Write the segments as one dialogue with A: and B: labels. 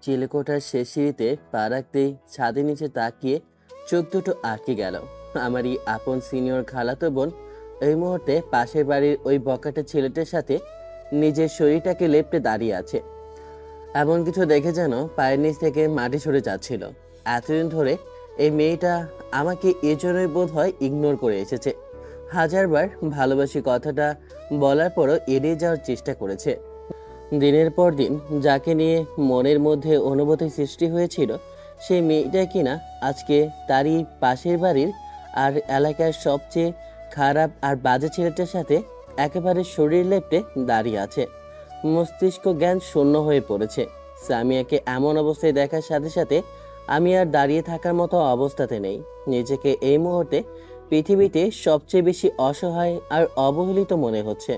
A: চিলেকোঠার শেষ সিঁড়িতে পা রাখতেই ছাদের নিচে তাকিয়ে চোখ দুটো আটকে গেল। আমারই আপন সিনিয়র খালাতো বোন এই মুহূর্তে পাশের বাড়ির ওই বকাটে ছেলেটার সাথে নিজের শরীরটাকে লেপ্টে দাঁড়িয়ে আছে। এমন কিছু দেখে যেন পায়ের নিচ থেকে মাটি সরে যাচ্ছিল। এতদিন ধরে এই মেয়েটা আমাকে এজন্যই বোধ হয় ইগনোর করে এসেছে। হাজারবার ভালোবাসি কথাটা বলার পরও এড়িয়ে যাওয়ার চেষ্টা করেছে। দিনের পর দিন যাকে নিয়ে মনের মধ্যে অনুভূতি সৃষ্টি হয়েছিল, সেই মেয়েটা কিনা আজকে তারই পাশের বাড়ির আর এলাকার সবচেয়ে খারাপ আর বাজে ছেলেটার সাথে একেবারে শরীর লেপ্টে দাঁড়িয়ে আছে। মস্তিষ্ক জ্ঞান শূন্য হয়ে পড়েছে। সামিয়াকে এমন অবস্থায় দেখার সাথে সাথে আমি আর দাঁড়িয়ে থাকার মতো অবস্থাতে নেই। নিজেকে এই মুহূর্তে পৃথিবীতে সবচেয়ে বেশি অসহায় আর অবহেলিত মনে হচ্ছে।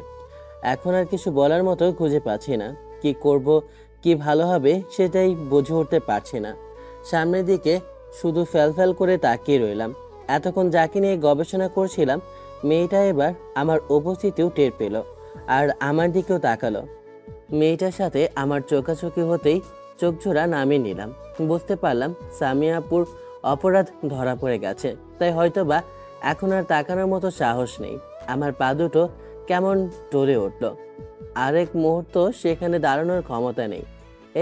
A: এখন আর কিছু বলার মতো খুঁজে পাচ্ছি না। কি করব, কি ভালো হবে সেটাই বুঝে উঠতে পারছি না। সামনের দিকে শুধু ফ্যাল করে তাকিয়ে রইলাম। এতক্ষণ যাকে নিয়ে গবেষণা করছিলাম, মেয়েটা এবার আমার উপস্থিতিও টের পেল আর আমার দিকেও তাকালো। মেয়েটার সাথে আমার চোখাচোখি হতেই চোখজোড়া নামিয়ে নিলাম। বুঝতে পারলাম সামিয়া আপুর অপরাধ ধরা পড়ে গেছে, তাই হয়তোবা এখন আর তাকানোর মতো সাহস নেই। আমার পা দুটো কেমন টলে উঠল। আরেক মুহূর্ত সেখানে দাঁড়ানোর ক্ষমতা নেই।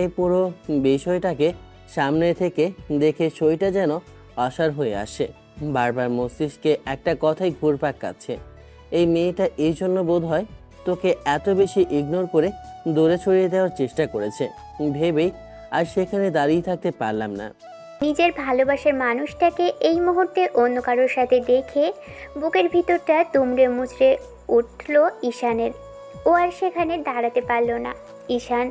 A: এই পুরো বিষয়টাকে সামনে থেকে দেখে শরীরটা যেন অসাড় হয়ে আসে। বারবার মস্তিষ্কে একটা কথাই ঘুরপাক খাচ্ছে, এই মেয়েটা এই জন্য বোধ হয় তোকে এত বেশি ইগনোর করে দূরে ছড়িয়ে দেওয়ার চেষ্টা করেছে ভেবেই আর সেখানে দাঁড়িয়ে থাকতে পারলাম না।
B: নিজের ভালোবাসার মানুষটাকে এই মুহূর্তে অন্য কারোর সাথে দেখে বুকের ভিতরটা দুমড়ে মুচড়ে উঠল ঈশানের। ও আর সেখানে দাঁড়াতে পারল না। ঈশান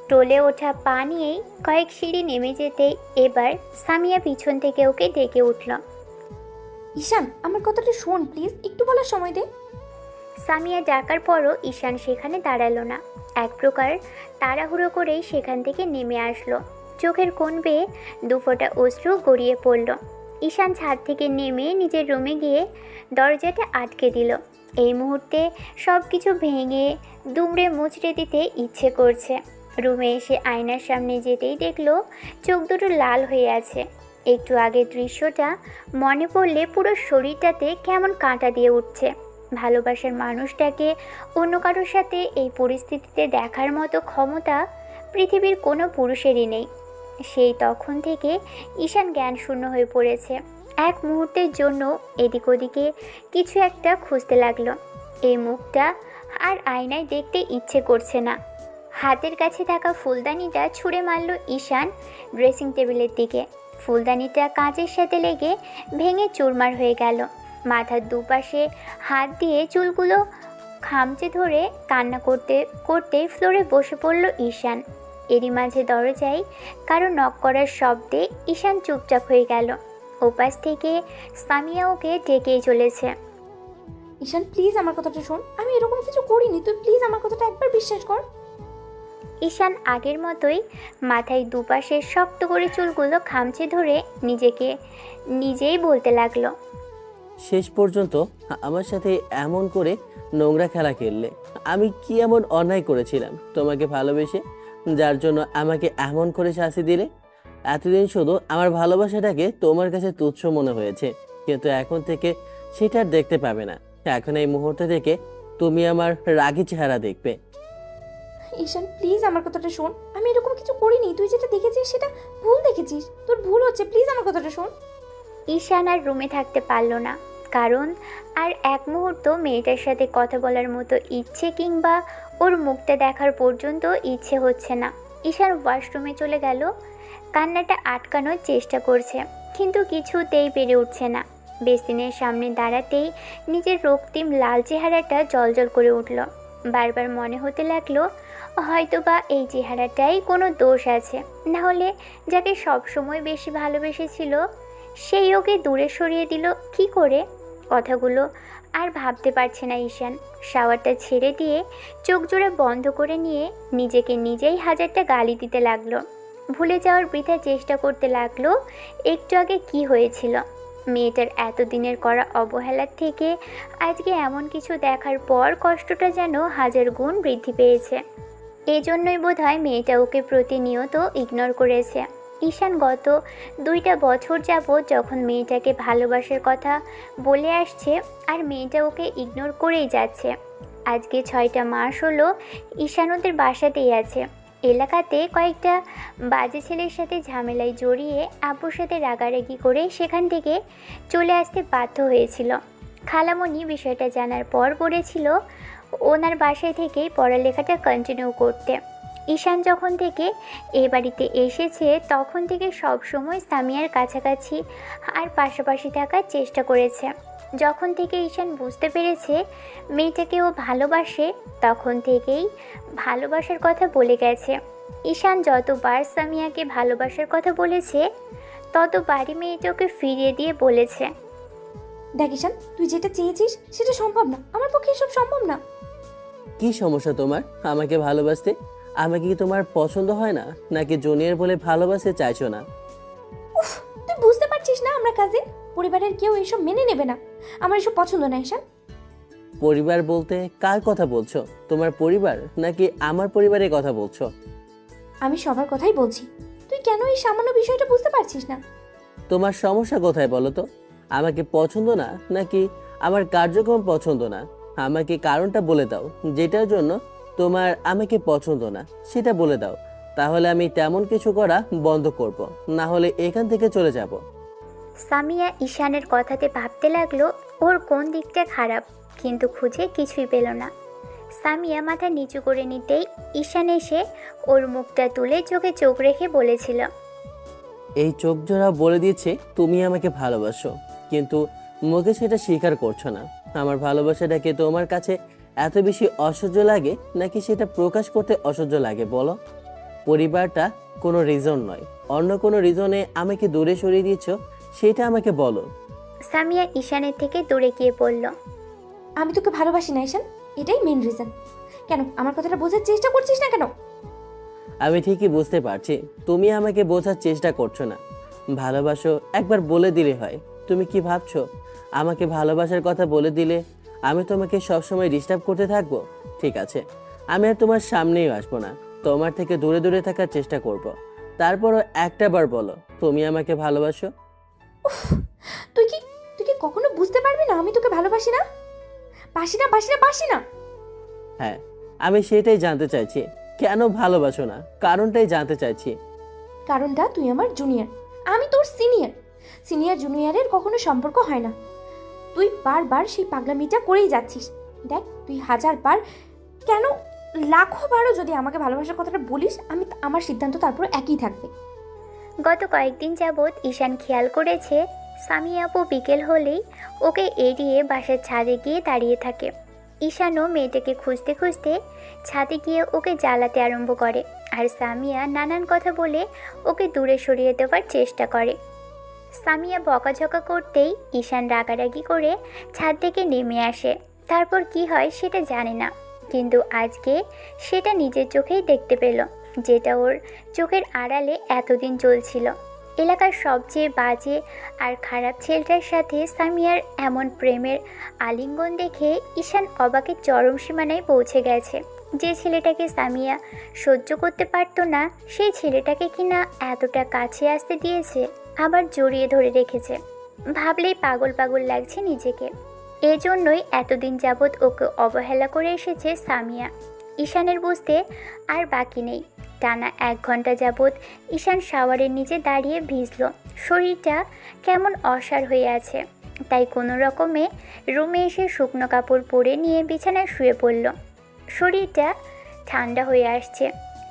B: টলে ওঠা পা নিয়েই কয়েক সিঁড়ি নেমে যেতেই এবার সামিয়া পিছন থেকে ওকে ডেকে উঠল।
C: ঈশান, আমার কথাটা শোন প্লিজ, একটু বলার সময় দে।
B: সামিয়া ডাকার পরও ঈশান সেখানে দাঁড়ালো না। এক প্রকার তাড়াহুড়ো করেই সেখান থেকে নেমে আসলো। চোখের কোণ বেয়ে দুফোঁটা অশ্রু গড়িয়ে পড়ল। ঈশান ছাদ থেকে নেমে নিজের রুমে গিয়ে দরজাটা আটকে দিল। এই মুহূর্তে সব কিছু ভেঙে দুমড়ে মুচড়ে দিতে ইচ্ছে করছে। রুমে এসে আয়নার সামনে যেতেই দেখলো চোখ দুটো লাল হয়ে আছে। একটু আগের দৃশ্যটা মনে পড়লে পুরো শরীরটাতে কেমন কাঁটা দিয়ে উঠছে। ভালোবাসার মানুষটাকে অন্য কারোর সাথে এই পরিস্থিতিতে দেখার মতো ক্ষমতা পৃথিবীর কোনো পুরুষেরই নেই। সেই তখন থেকে ঈশান জ্ঞানশূন্য হয়ে পড়েছে। এক মুহূর্তের জন্য এদিক ওদিকে কিছু একটা খুঁজতে লাগলো। এই মুখটা আর আয়নায় দেখতে ইচ্ছে করছে না। হাতের কাছে থাকা ফুলদানিটা ছুঁড়ে মারল ঈশান ড্রেসিং টেবিলের দিকে। ফুলদানিটা কাঁচের সাথে লেগে ভেঙে চুরমার হয়ে গেল। মাথার দুপাশে হাত দিয়ে চুলগুলো খামচে ধরে কান্না করতে করতে ফ্লোরে বসে পড়ল ঈশান। এরই মাঝে দরজায় কারো নক করার শব্দে ঈশান চুপচাপ হয়ে গেল। ওপাশ থেকে সামিয়া ওকে ডেকেই চলেছে।
C: ঈশান প্লিজ আমার কথাটা শোন, আমি এরকম কিছু করিনি, তুই প্লিজ আমার কথাটা একবার বিশ্বাস কর।
B: ঈশান আগের মতোই মাথায় দুপাশে শক্ত করে চুলগুলো খামচে ধরে নিজেকে নিজেই বলতে লাগলো,
A: শেষ পর্যন্ত আমার সাথে এমন করে নোংরা খেলা খেললে। আমি কি এমন অন্যায় করেছিলাম তোমাকে ভালোবেসে, যার জন্য আমাকে এমন করে শাস্তি দিলে? এতদিন শুধু আমার ভালোবাসাটাকে তোমার কাছে তুচ্ছ মনে হয়েছে, কিন্তু এখন থেকে সেটা আর দেখতে পাবে না। এখন এই মুহূর্তে থেকে তুমি আমার রাগী চেহারা দেখবে।
C: ঈশান প্লিজ আমার কথাটা শোন, আমি এরকম কিছু করিনি, তুই যেটা দেখেছিস সেটা ভুল দেখেছিস, তোর ভুল হচ্ছে, প্লিজ আমার কথাটা শোন।
B: ঈশান আর রুমে থাকতে পারল না, কারণ আর এক মুহূর্ত মেয়েটার সাথে কথা বলার মতো ইচ্ছে কিংবা ওর মুখটা দেখার পর্যন্ত ইচ্ছে হচ্ছে না। ঈশান ওয়াশরুমে চলে গেল। কান্নাটা আটকানোর চেষ্টা করছে, কিন্তু কিছুতেই পেরে উঠছে না। বেসিনের সামনে দাঁড়াতেই নিজের রক্তিম লাল চেহারাটা জ্বলজ্বল করে উঠল। বারবার মনে হতে লাগলো হয়তোবা এই চেহারাটাই কোনো দোষ আছে, নাহলে যাকে সবসময় বেশি ভালোবেসেছিল সেই ওকে দূরে সরিয়ে দিল কি করে। কথাগুলো আর ভাবতে পারছে না ঈশান। শাওয়ারটা ছেড়ে দিয়ে চোখ জোড়া বন্ধ করে নিয়ে নিজেকে নিজেই হাজারটা গালি দিতে লাগলো। ভুলে যাওয়ার বৃথা চেষ্টা করতে লাগলো একটু আগে কি হয়েছিল। মেয়েটার এতদিনের করা অবহেলার থেকে আজকে এমন কিছু দেখার পর কষ্টটা যেন হাজার গুণ বৃদ্ধি পেয়েছে। এই জন্যই বোধহয় মেয়েটা ওকে প্রতিনিয়ত ইগনোর করেছে। ঈশান গত 2টা বছর যাবৎ যখন মেয়েটাকে ভালোবাসার কথা বলে আসছে, আর মেয়েটা ওকে ইগনোর করেই যাচ্ছে। আজকে 6টা মাস হলো ঈশান ওদের বাসাতেই আছে। এলাকাতে কয়েকটা বাজে ছেলের সাথে ঝামেলায় জড়িয়ে আব্বুর সাথে রাগারাগি করে সেখান থেকে চলে আসতে বাধ্য হয়েছিল। খালামণি বিষয়টা জানার পর বলেছিল ওনার বাসায় থেকেই পড়ালেখাটা কন্টিনিউ করতে। ঈশান যখন থেকে এ বাড়িতে এসেছে তখন থেকে সবসময় সামিয়ার কাছাকাছি আর পাশাপাশি থাকার চেষ্টা করেছে। যখন থেকে ঈশান বুঝতে পেরেছে মেয়েটাকে ও ভালোবাসে, তখন থেকেই ভালোবাসার কথা বলে গেছে। ঈশান যতবার সামিয়াকে ভালোবাসার কথা বলেছে ততবারই মেয়েটাকে ফিরিয়ে দিয়ে বলেছে,
C: দেখ ঈশান, তুই যেটা চেয়েছিস সেটা সম্ভব না, আমার পক্ষে এসব সম্ভব না।
A: কি সমস্যা তোমার আমাকে ভালোবাসতে? আমাকে কি তোমার পছন্দ হয় না, নাকি জুনিয়র বলে ভালোবাসতে চাইছো না?
C: উফ, তুই বুঝতে পারছিস না আমরা কাজিন, পরিবারের কেউ এসব মেনে নেবে না। আমার এসব পছন্দ না ঈশান।
A: পরিবার বলতে কার কথা বলছো? তোমার পরিবার নাকি আমার পরিবারের কথা বলছো?
C: আমি সবার কথাই বলছি, তুই কেন এই সামান্য বিষয়টা বুঝতে পারছিস না?
A: তোমার সমস্যা কোথায় বলো তো? আমাকে পছন্দ না নাকি আমার কার্যক্রম পছন্দ না? আমাকে কারণটা বলে দাও, যেটার জন্য তোমার আমাকে পছন্দ না সেটা বলে দাও, তাহলে আমি তেমন কিছু করা বন্ধ করব, না হলে এখান থেকে চলে যাব।
B: সামিয়া ঈশানের কথাতে ভাবতে লাগলো ওর কোন দিকটা খারাপ, কিন্তু খুঁজে কিছুই পেল না। সামিয়া মাথা নিচু করে নিতেই ঈশান এসে ওর মুখটা তুলে চোখে চোখ রেখে বলেছিল,
A: এই চোখ জোড়া বলে দিচ্ছে তুমি আমাকে ভালোবাসো, কিন্তু মুখে সেটা স্বীকার করছো না। আমার ভালোবাসাটাকে তোমার কাছে এত বেশি অসহ্য লাগে, নাকি সেটা প্রকাশ করতে অসহ্য লাগে বলো? পরিবারটা কোনো রিজন নয়, অন্য কোনো রিজনে আমাকে দূরে সরিয়ে দিচ্ছ, সেটা আমাকে বলো।
B: সামিয়া ঈশানের থেকে দূরে গিয়ে পড়ল,
C: আমি তোকে ভালোবাসি না ঈশান, এটাই মেন রিজন। কেন আমার কথাটা বোঝার চেষ্টা করছিস না কেন?
A: আমি ঠিকই বুঝতে পারছি তুমি আমাকে বোঝার চেষ্টা করছো না। ভালোবাসো একবার বলে দিলে হয়। তুমি কি ভাবছো আমাকে ভালোবাসার কথা বলে দিলে আমি তোমাকে সবসময় ডিস্টার্ব করতে থাকবো? ঠিক আছে, আমি আর তোমার সামনেই আসবো না, তোমার থেকে দূরে দূরে থাকার চেষ্টা করব। তারপরও একটা বার বলো তুমি আমাকে ভালোবাসো।
C: উফ, তুই কি তুই কি কখনো বুঝতে পারবি না আমি তোকে ভালোবাসি না? বাসি না, বাসি না, বাসি না।
A: হ্যাঁ, আমি সেটাই জানতে চাইছি, কেন ভালোবাসো না কারণটাই জানতে চাইছি।
C: কারণটা তুই আমার জুনিয়র, আমি তোর সিনিয়র। সিনিয়র জুনিয়রের কখনো সম্পর্ক হয় না। তুই বারবার সেই পাগলামিটা করেই যাচ্ছিস। দেখ, তুই 1000 বার কেন 1,00,000 বারও যদি আমাকে ভালোবাসার কথাটা বলিস, আমার সিদ্ধান্ত তারপর একই থাকবে।
B: গত কয়েকদিন যাবৎ ঈশান খেয়াল করেছে সামিয়া আপু বিকেল হলেই ওকে এড়িয়ে বাসার ছাদে গিয়ে দাঁড়িয়ে থাকে। ঈশানও মেয়েটাকে খুঁজতে খুঁজতে ছাদে গিয়ে ওকে জ্বালাতে আরম্ভ করে, আর সামিয়া নানান কথা বলে ওকে দূরে সরিয়ে দেওয়ার চেষ্টা করে। সামিয়া বকাঝকা করতেই ঈশান রাগারাগি করে ছাদ থেকে নেমে আসে। তারপর কি হয় সেটা জানে না, কিন্তু আজকে সেটা নিজের চোখেই দেখতে পেল, যেটা ওর চোখের আড়ালে এতদিন চলছিল। এলাকার সবচেয়ে বাজে আর খারাপ ছেলেটার সাথে সামিয়ার এমন প্রেমের আলিঙ্গন দেখে ঈশান অবাকের চরম সীমানায় পৌঁছে গেছে। যে ছেলেটাকে সামিয়া সহ্য করতে পারতো না, সেই ছেলেটাকে কিনা এতটা কাছে আসতে দিয়েছে, আবার জড়িয়ে ধরে রেখেছে। ভাবলেই পাগল পাগল লাগছে নিজেকে। এজন্যই এতদিন যাবৎ ওকে অবহেলা করে এসেছে সামিয়া। ঈশানের বুঝতে আর বাকি নেই। টানা 1 ঘন্টা যাবৎ ঈশান শাওয়ারের নিচে দাঁড়িয়ে ভিজল। শরীরটা কেমন অসাড় হয়ে আছে, তাই কোনো রকমে রুমে এসে শুকনো কাপড় পরে নিয়ে বিছানায় শুয়ে পড়ল। শরীরটা ঠান্ডা হয়ে আসছে।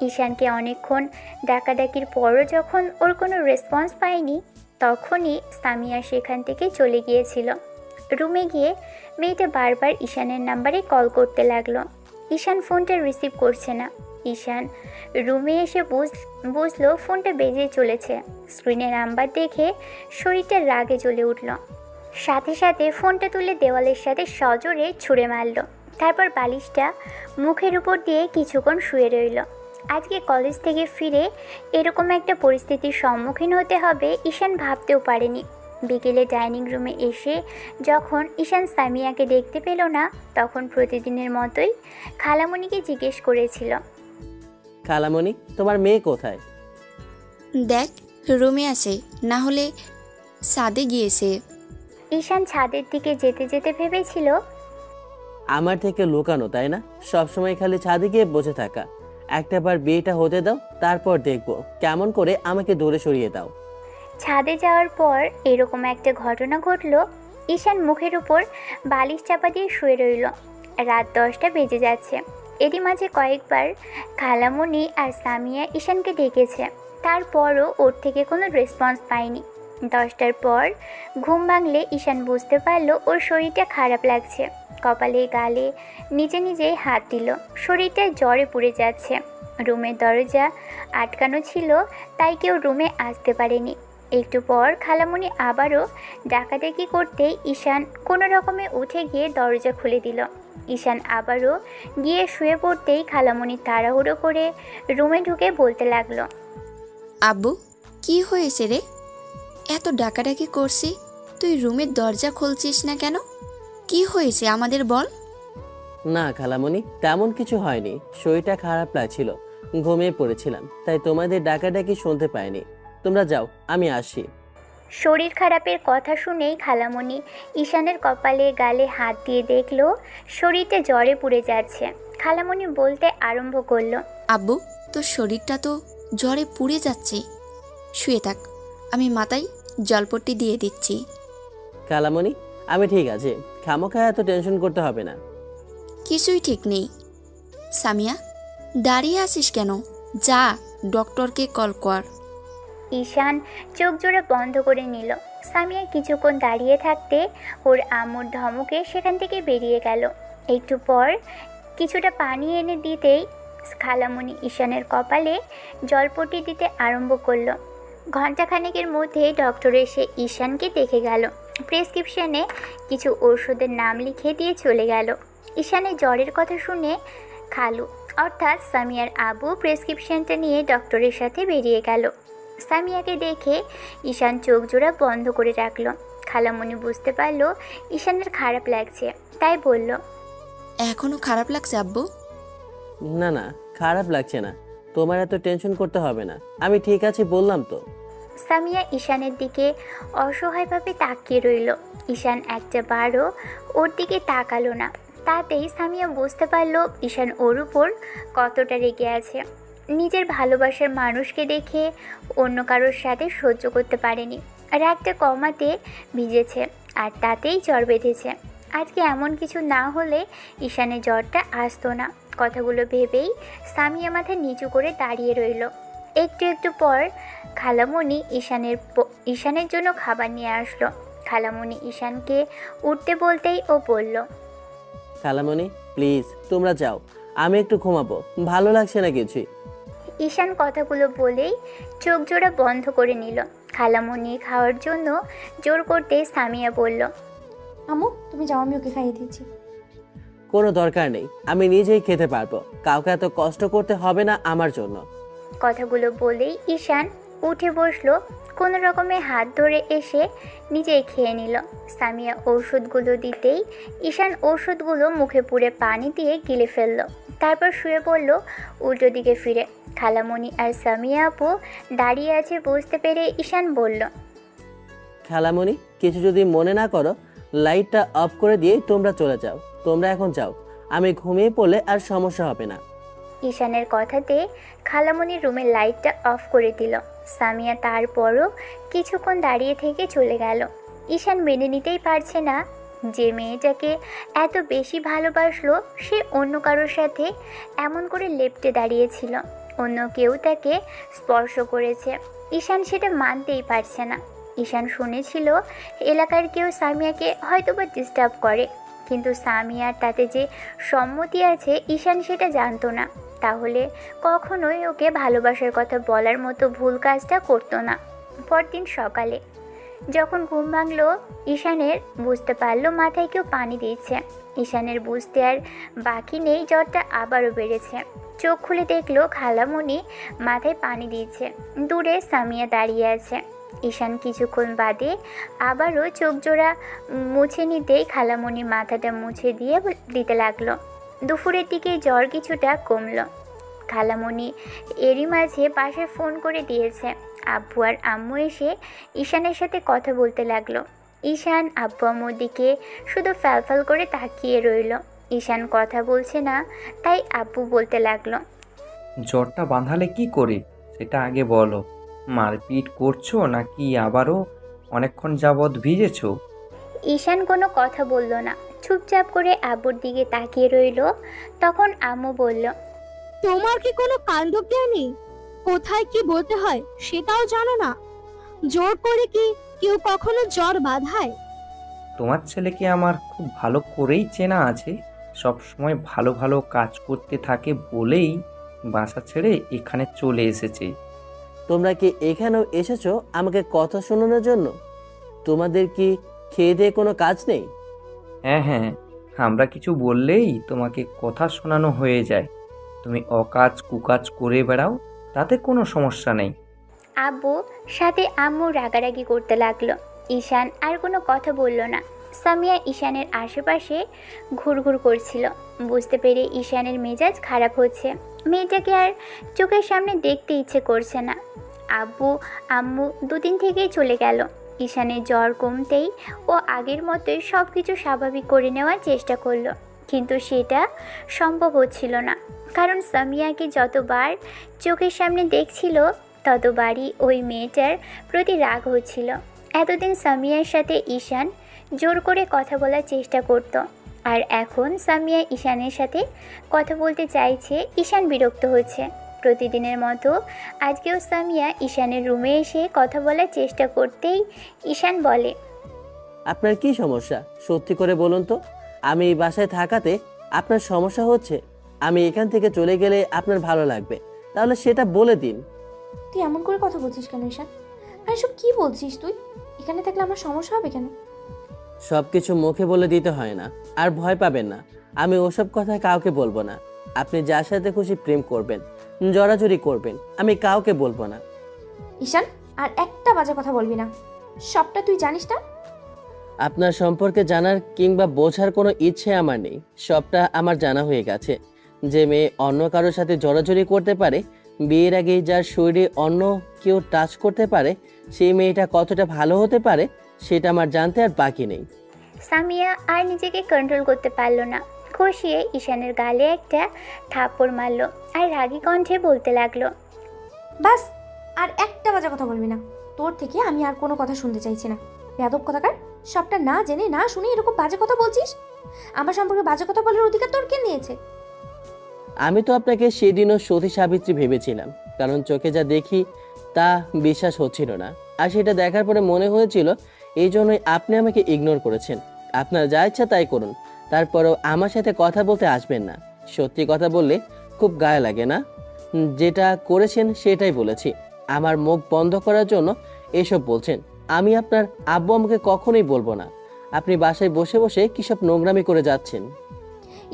B: ঈশানকে অনেকক্ষণ ডাকাডাকির পরও যখন ওর কোনো রেসপন্স পায়নি, তখনই সামিয়া সেখান থেকে চলে গিয়েছিল। রুমে গিয়ে মেয়েটা বারবার ঈশানের নাম্বারে কল করতে লাগলো। ঈশান ফোনটা রিসিভ করছে না। ঈশান রুমে এসে বুঝলো ফোনটা বেজে চলেছে। স্ক্রিনে নাম্বার দেখে শরীরটা রাগে জ্বলে উঠল। সাথে সাথে ফোনটা তুলে দেওয়ালের সাথে সজোরে ছুঁড়ে মারল। তারপর বালিশটা মুখের উপর দিয়ে কিছুক্ষণ শুয়ে রইল। আজকে কলেজ থেকে ফিরে এরকম একটা পরিস্থিতির সম্মুখীন হতে হবে ঈশান ভাবতেও পারেনি। বিকেলে ডাইনিং রুমে এসে যখন ঈশান সামিয়াকে দেখতে পেল না, তখন প্রতিদিনের মতোই খালামণিকে জিজ্ঞেস করেছিল,
A: খালামণি, তোমার মেয়ে কোথায়?
D: দেখ, রুমে আছে, না হলে ছাদে গিয়েছে।
B: ঈশান ছাদের দিকে যেতে যেতে ভেবেছিল,
A: আমার থেকে লুকানো, তাই না? সবসময় খালি ছাদে গিয়ে বসে থাকা। একটাবার বিয়েটা হতে দাও, তারপর দেখবো কেমন করে আমাকে দূরে সরিয়ে দাও।
B: ছাদে যাওয়ার পর এরকম একটা ঘটনা ঘটল। ঈশান মুখের উপর বালিশ চাপা দিয়ে শুয়ে রইল। রাত 10টা বেজে যাচ্ছে। এরই মাঝে কয়েকবার খালামণি আর সামিয়া ঈশানকে ডেকেছে, তারপরও ওর থেকে কোনো রেসপন্স পায়নি। 10টার পর ঘুম ভাঙলে ঈশান বুঝতে পারলো ওর শরীরটা খারাপ লাগছে। কপালে গালে নিজে নিজেই হাত দিল। শরীরটা জ্বরে পুড়ে যাচ্ছে। রুমের দরজা আটকানো ছিল, তাই কেউ রুমে আসতে পারেনি। একটু পর খালামণি আবারও ডাকাডাকি করতেই ঈশান কোনো রকমে উঠে গিয়ে দরজা খুলে দিল। ঈশান আবারও গিয়ে শুয়ে পড়তেই খালামণি তাড়াহুড়ো করে রুমে ঢুকে বলতে লাগলো,
D: আব্বু, কি হয়েছে রে? এত ডাকাডাকি করছি, তুই রুমের দরজা খুলছিস না কেন? কি হয়েছে আমাদের বল।
A: না খালামণি, তেমন কিছু হয়নি। শরীরটা খারাপ লাগছিল, ঘুমিয়ে পড়েছিলাম, তাই তোমাদের ডাকাডাকি শুনতে পাইনি। তোমরা যাও, আমি আসি।
B: শরীর খারাপের কথা শুনেই খালামণি ঈশানের কপালে গালে হাত দিয়ে দেখলো শরীরটা জ্বরে পুড়ে যাচ্ছে। খালামণি বলতে আরম্ভ করলো,
D: আব্বু, তোর শরীরটা তো জ্বরে পুড়ে যাচ্ছে। শুয়ে থাক, আমি মাথায় জলপট্টি দিয়ে দিচ্ছি।
A: খালামণি, আমি ঠিক আছে, খামোখা এত টেনশন করতে হবে না।
D: কিছুই ঠিক নেই। সামিয়া, দাঁড়িয়ে আছিস কেন? যা, ডক্টরকে কল কর।
B: ঈশান চোখ জোড়া বন্ধ করে নিল। সামিয়া কিছুক্ষণ দাঁড়িয়ে থাকতে ওর আম্মুর ধমকে সেখান থেকে বেরিয়ে গেল। একটু পর কিছুটা পানি এনে দিতেই খালামণি ঈশানের কপালে জলপট্টি দিতে আরম্ভ করলো। ঘণ্টাখানেকের মধ্যে ডক্টর এসে ঈশানকে দেখে গেল। প্রেসক্রিপশনে কিছু ওষুধের নাম লিখে দিয়ে চলে গেল। ঈশানের জ্বরের কথা শুনে খালু অর্থাৎ সামিয়ার আবু প্রেসক্রিপশনটা নিয়ে ডক্টরের সাথে বেরিয়ে গেল। সামিয়াকে দেখে ঈশান চোখ জোড়া বন্ধ করে রাখল। খালামণি বুঝতে পারলো ঈশানের খারাপ লাগছে, তাই বলল,
D: এখনো খারাপ লাগছে আব্বু?
A: না না, খারাপ লাগছে না। তোমার এত টেনশন করতে হবে না, আমি ঠিক আছি বললাম তো।
B: সামিয়া ঈশানের দিকে অসহায়ভাবে তাকিয়ে রইল। ঈশান একটা বারও ওর দিকে তাকালো না। তাতেই সামিয়া বুঝতে পারল ঈশান ওর উপর কতটা রেগে আছে। নিজের ভালোবাসার মানুষকে দেখে অন্য কারোর সাথে সহ্য করতে পারেনি। রাগটা কমাতে ভিজেছে, আর তাতেই জ্বর বেঁধেছে। আজকে এমন কিছু না হলে ঈশানের জ্বরটা আসতো না। কথাগুলো ভেবেই সামিয়া মাথা নিচু করে দাঁড়িয়ে রইল। একটু একটু পর খালামণি ঈশানের জন্য খাবার নিয়ে আসলো। খালামণি ঈশানকে উঠতে বলতেই ও বলল,
A: খালামণি প্লিজ তোমরা যাও, আমি একটু ঘুমাবো, ভালো লাগছে না কিছুই।
B: ঈশান কথাগুলো বলেই চোখ জোড়া বন্ধ করে নিল। খালামণি খাওয়ার জন্য জোর করতে সামিয়া বলল,
C: আম্মু তুমি যাও, আমি ওকে খাইয়ে দিচ্ছি।
A: কোনো দরকার নেই, আমি নিজেই খেতে পারবো, কাউকে এত কষ্ট করতে হবে না আমার জন্য।
B: কথাগুলো বলেই ঈশান উঠে বসলো। কোনো রকমে হাত ধরে এসে নিজেই খেয়ে নিল। সামিয়া ওষুধগুলো দিতেই ঈশান ওষুধগুলো মুখে পুরে পানি দিয়ে গিলে ফেলল। তারপর শুয়ে পড়ল উল্টো দিকে ফিরে। খালামণি আর সামিয়া আপু দাঁড়িয়ে আছে বুঝতে পেরে ঈশান বলল,
A: খালামণি কিছু যদি মনে না করো, লাইটটা অফ করে দিয়ে তোমরা চলে যাও। তোমরা এখন যাও, আমি ঘুমিয়ে পড়লে আর সমস্যা হবে না।
B: ঈশানের কথাতে খালামণির রুমের লাইটটা অফ করে দিল। সামিয়া তারপরও কিছুক্ষণ দাঁড়িয়ে থেকে চলে গেল। ঈশান মেনে নিতেই পারছে না যে মেয়েটাকে এত বেশি ভালোবাসলো সে অন্য কারোর সাথে এমন করে লেপ্টে দাঁড়িয়েছিল। অন্য কেউ তাকে স্পর্শ করেছে। ঈশান সেটা মানতেই পারছে না। ঈশান শুনেছিল এলাকার কেউ সামিয়াকে হয়তোবা ডিস্টার্ব করে, কিন্তু সামিয়ার তাতে যে সম্মতি আছে ঈশান সেটা জানতো না। তাহলে কখনোই ওকে ভালোবাসার কথা বলার মতো ভুল কাজটা করতো না। পরদিন সকালে যখন ঘুম ভাঙলো ঈশানের বুঝতে পারলো মাথায় কেউ পানি দিচ্ছে। ঈশানের বুঝতে আর বাকি নেই, জ্বরটা আবারও বেড়েছে। চোখ খুলে দেখলো খালামণি মাথায় পানি দিচ্ছে। দূরে সামিয়া দাঁড়িয়ে আছে। ঈশান কিছুক্ষণ বাদে আবারও চোখ জোড়া মুছে নিতেই খালামণি মাথাটা মুছে দিয়ে দিতে লাগলো। দুপুরের দিকে জ্বর কিছুটা কমলো। খালামণি এরই মাঝে বাসায় ফোন করে দিয়েছে। আব্বু আর আম্মু এসে ঈশানের সাথে কথা বলতে লাগলো। ঈশান আব্বু আম্মুর দিকে শুধু ফ্যালফ্যাল করে তাকিয়ে রইল। ঈশান কথা বলছে না, তাই আব্বু বলতে লাগলো,
E: জ্বরটা বাঁধালে কি করে সেটা আগে বলো। মারপিট করছো নাকি আবারও অনেকক্ষণ যাবৎ ভিজেছো?
B: ঈশান কোনো কথা বলল না, চুপচাপ করে আব্বুর দিকে তাকিয়ে রইল। তখন আম্মু বলল,
F: তোমার কি কোনো কাণ্ডজ্ঞান নেই? কোথায় কি বলতে হয় সেটাও জানো না? জোর করে কি কেউ কখনো জ্বর বাঁধায়?
E: তোমার ছেলেকে আমার খুব ভালো করেই চেনা আছে। সব সময় ভালো ভালো কাজ করতে থাকে বলেই বাসা ছেড়ে এখানে চলে এসেছে।
A: তোমরা কি এখানেও এসেছো আমাকে কথা শোনানোর জন্য? তোমাদের কি খেয়ে দিয়ে কোনো কাজ নেই?
E: হ্যাঁ হ্যাঁ, আমরা কিছু বললেই তোমাকে কথা শোনানো হয়ে যায়। তুমি অকাজ কুকাজ করে বেড়াও, তাতে কোনো সমস্যা নেই।
B: আব্বু সাথে আম্মু রাগারাগি করতে লাগলো। ঈশান আর কোনো কথা বলল না। সামিয়া ঈশানের আশেপাশে ঘুরঘুর করছিল। বুঝতে পেরে ঈশানের মেজাজ খারাপ হচ্ছে। মেয়েটাকে আর চোখের সামনে দেখতে ইচ্ছে করছে না। আব্বু আম্মু দুদিন থেকেই চলে গেল। ঈশানের জ্বর কমতেই ও আগের মতোই সব কিছু স্বাভাবিক করে নেওয়ার চেষ্টা করলো, কিন্তু সেটা সম্ভব হচ্ছিল না। কারণ সামিয়াকে যতবার চোখের সামনে দেখছিল ততবারই ওই মেয়েটার প্রতি রাগ হচ্ছিল। এতদিন সামিয়ার সাথে ঈশান জোর করে কথা বলার চেষ্টা করত, আর এখন সামিয়া ঈশানের সাথে কথা বলতে চাইছে। ঈশান বিরক্ত হচ্ছে। প্রতিদিনের মতো আজকেও সামিয়া ঈশানের রুমে এসে কথা বলার চেষ্টা করতেই ঈশান বলে,
A: আপনার কি সমস্যা সত্যি করে বলুন তো। আমি এই বাসায় থাকাতে আপনার সমস্যা হচ্ছে? আমি এখান থেকে চলে গেলে আপনার ভালো লাগবে, তাহলে সেটা বলে দিন।
C: তুই এমন করে কথা বলছিস কেন ঈশান? আর এসব কি বলছিস তুই? এখানে থাকলে আমার সমস্যা হবে কেন?
A: সব কিছু মুখে বলে দিতে হয় না, আর ভয় পাবেন না। আমি ওসব কথা কাউকে বলবো না। আপনি যার সাথে খুশি প্রেম করবেন, জড়াজড়ি করবেন, আমি কাউকে বলবো না।
C: ঈশান, আর একটা বাজে কথা বলবি না। সবটা তুই জানিস না?
A: আপনার সম্পর্কে জানার কিংবা বোঝার কোনো ইচ্ছে আমার নেই। সবটা আমার জানা হয়ে গেছে। যে মেয়ে অন্য কারোর সাথে জড়াজড়ি করতে পারে, বিয়ের আগে যার শরীরে অন্য কেউ টাচ করতে পারে, সেই মেয়েটা কতটা ভালো হতে পারে সেটা আমার জানতে আর বাকি নেই।
B: সামিয়া আর নিজেকে কন্ট্রোল করতে পারল না। খসিয়ে ঈশানের গালে একটা থাপ্পড় মারল আর রাগী কণ্ঠে বলতে লাগলো,
C: বাস, আর একটা বাজে কথা বলবি না। তোর থেকে আমি আর কোনো কথা শুনতে চাইছি না। বেয়াদব কথাকার, সবটা না জেনে না শুনে এরকম বাজে কথা বলছিস। আমার সম্পর্কে বাজে কথা বলার অধিকার তোর কে নিয়েছে?
A: আমি তো আপনাকে সেদিনও সতী সাবিত্রী ভেবেছিলাম, কারণ চোখে যা দেখি তা বিশ্বাস হচ্ছিল না। আর সেটা দেখার পরে মনে হয়েছিল এই জন্যই আপনি আমাকে ইগনোর করেছেন। আপনার যা ইচ্ছা তাই করুন, তারপরেও আমার সাথে কথা বলতে আসবেন না। সত্যি কথা বললে খুব গায়ে লাগে না? যেটা করেছেন সেটাই বলেছি। আমার মুখ বন্ধ করার জন্য এসব বলছেন। আমি আপনার আব্বু আমাকে কখনোই বলবো না। আপনি বাসায় বসে বসে কী সব নোংরামি করে যাচ্ছেন।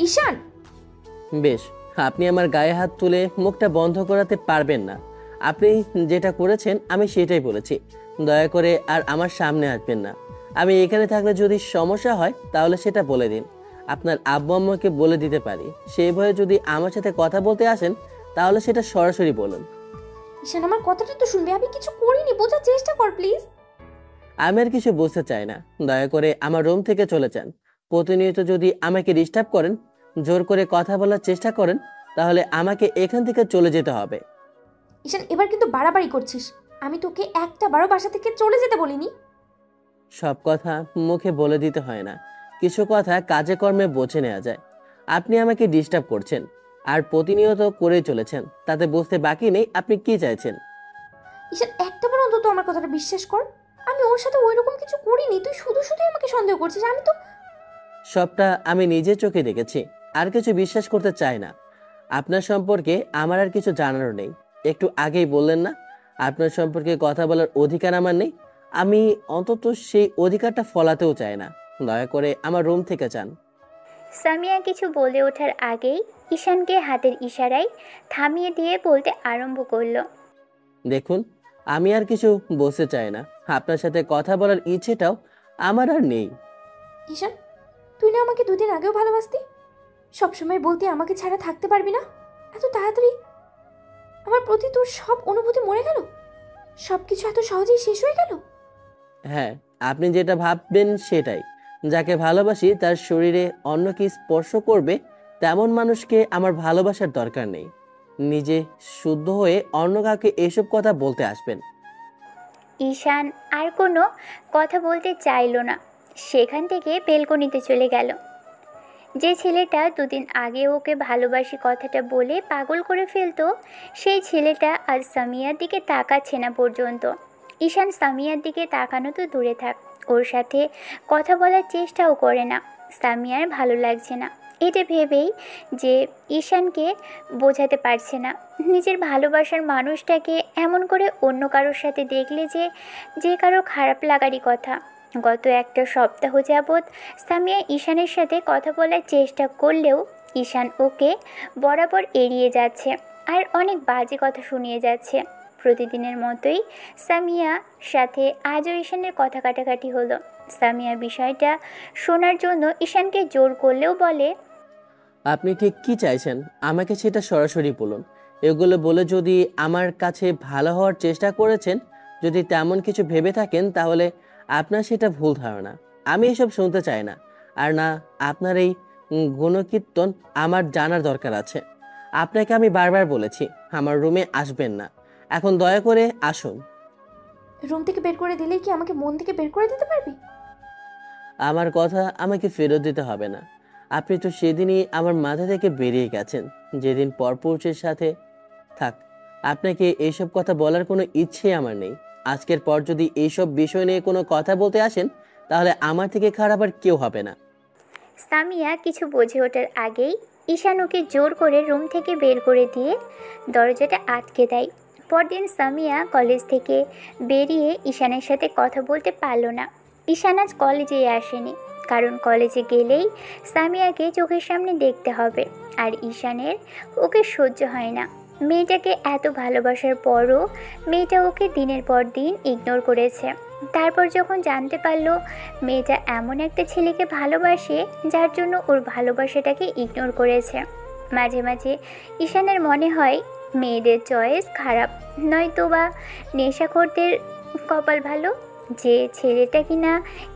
C: ঈশান,
A: বেশ, আপনি আমার গায়ে হাত তুলে মুখটা বন্ধ করাতে পারবেন না। আপনি যেটা করেছেন আমি সেটাই বলেছি। দয়া করে আর আমার সামনে আসবেন না। আমি এখানে থাকলে যদি সমস্যা হয় তাহলে সেটা বলে দিন। আপনার আব্বু আম্মুকে বলে দিতে পারি। সেই ভয়ে যদি আমার সাথে কথা বলতে আসেন তাহলে সেটা সরাসরি বলুন।
C: ঈশান, আমার কথাটা তো শুনবি। আমি কিছু করিনি, বোঝার চেষ্টা কর প্লিজ।
A: আমি আর কিছু বুঝতে চাই না। দয়া করে আমার রুম থেকে চলে যান। প্রতিনিয়ত যদি আমাকে ডিস্টার্ব করেন, জোর করে কথা বলার চেষ্টা করেন, তাহলে আমাকে এখান থেকে চলে যেতে হবে।
C: ঈশান, এবার কিন্তু বাড়াবাড়ি করছিস। আমি তোকে একটা বারো বাসা থেকে চলে যেতে বলিনি।
A: সব কথা মুখে বলে দিতে হয় না, কিছু কথা কাজে কর্মে বোঝে নেওয়া যায়। আপনি আমাকে ডিস্টার্ব করছেন আর প্রতিনিয়ত করেই চলেছেন, তাতে বুঝতে বাকি নেই আপনি কি চাইছেন।
C: ঈশান, একটাবার অন্তত আমার কথাটা বিশ্বাস কর। আমি ওর সাথে ওইরকম কিছু করিনি। তুই শুধু শুধু আমাকে সন্দেহ করছিস। আমি তো
A: সবটা আমি নিজের চোখে দেখেছি, আর কিছু বিশ্বাস করতে চাই না। আপনার সম্পর্কে আমার আর কিছু জানার নেই। একটু আগেই বললেন না আপনার সম্পর্কে কথা বলার অধিকার আমার নেই? আমি অন্তত সেই অধিকারটা ফলাতেও চাই না। দয়া করে আমার রুম থেকে যান।
B: সামিয়া কিছু বলে ওঠার আগেই ঈশানকে হাতের ইশারায় থামিয়ে দিয়ে বলতে আরম্ভ করলো,
A: দেখুন, আমি আর কিছু বলতে চাই না। আপনার সাথে কথা বলার ইচ্ছেটাও আমার আর নেই।
C: ঈশান, তুই না আমাকে দুদিন আগেও ভালোবাসতি? সবসময় বলতি আমাকে ছাড়া থাকতে পারবি না। এত তাড়াতাড়ি আমার প্রতি তোর সব অনুভূতি মরে গেল? সব কিছু এত সহজেই শেষ হয়ে গেল?
A: হ্যাঁ, আপনি যেটা ভাববেন সেটাই। যাকে ভালোবাসি তার শরীরে অন্য কি স্পর্শ করবে তেমন মানুষকে আমার ভালোবাসার দরকার নেই। নিজে শুদ্ধ হয়ে অন্য কাউকে এসব কথা বলতে আসবেন।
B: ঈশান আর কোনো কথা বলতে চাইলো না, সেখান থেকে বেলকনিতে চলে গেল। যে ছেলেটা দুদিন আগে ওকে ভালোবাসি কথাটা বলে পাগল করে ফেলতো, সেই ছেলেটা আজ সামিয়ার দিকে তাকাচ্ছে না পর্যন্ত। ঈশান সামিয়ার দিকে তাকানো তো দূরে থাক, ওর সাথে কথা বলার চেষ্টাও করে না। সামিয়ার ভালো লাগছে না এটা ভেবেই যে ঈশানকে বোঝাতে পারছে না নিজের ভালোবাসার মানুষটাকে এমন করে অন্য কারোর সাথে দেখলে যে কারো খারাপ লাগারই কথা। গত একটা সপ্তাহ যাবৎ সামিয়া ঈশানের সাথে কথা বলার চেষ্টা করলেও ঈশান ওকে বরাবর এড়িয়ে যাচ্ছে আর অনেক বাজে কথা শুনিয়ে যাচ্ছে। প্রতিদিনের মতোই সামিয়ার সাথে আজও ঈশানের কথা কাটাকাটি হলো। সামিয়া বিষয়টা শোনার জন্য ঈশানকে জোর করলেও বলে,
A: আপনি ঠিক কি চাইছেন আমাকে সেটা সরাসরি বলুন। এগুলো বলে যদি আমার কাছে ভালো হওয়ার চেষ্টা করেছেন, যদি তেমন কিছু ভেবে থাকেন, তাহলে আপনার সেটা ভুল ধারণা। আমি এসব শুনতে চাই না। আর না, আপনার এই গুণকীর্তন আমার জানার দরকার আছে। আপনাকে আমি বারবার বলেছি আমার রুমে আসবেন না, এখন দয়া করে আসুন।
C: রুম থেকে বের করে দিলেই কি আমাকে মন থেকে বের করে দিতে পারবি?
A: আমার কথা আমাকে ফেরত দিতে হবে না। আপনি তো সেদিনই আমার মাথা থেকে বেরিয়ে গেছেন, যেদিন পরপুরুষের সাথে। থাক, আপনাকে এইসব কথা বলার কোনো ইচ্ছে আমার নেই। আজকের পর যদি এইসব বিষয় নিয়ে কোনো কথা বলতে আসেন, তাহলে আমার থেকে খারাপ আর কেউ হবে না।
B: সামিয়া কিছু বোঝে ওঠার আগেই ঈশান ওকে জোর করে রুম থেকে বের করে দিয়ে দরজাটা আটকে দেয়। পরদিন সামিয়া কলেজ থেকে বেরিয়ে ঈশানের সাথে কথা বলতে পারলো না। ঈশান আজ কলেজে আসেনি, কারণ কলেজে গেলেই সামিয়াকে চোখের সামনে দেখতে হবে, আর ঈশানের ওকে সহ্য হয় না। মেয়েটাকে এত ভালোবাসার পরও মেয়েটা ওকে দিনের পর দিন ইগনোর করেছে। তারপর যখন জানতে পারলো মেয়েটা এমন একটা ছেলেকে ভালোবাসে যার জন্য ওর ভালোবাসাটাকে ইগনোর করেছে, মাঝে মাঝে ঈশানের মনে হয় মেয়েদের চয়েস খারাপ, নয়তো বা নেশাখোরদের কপাল ভালো। যে ছেলেটা কিনা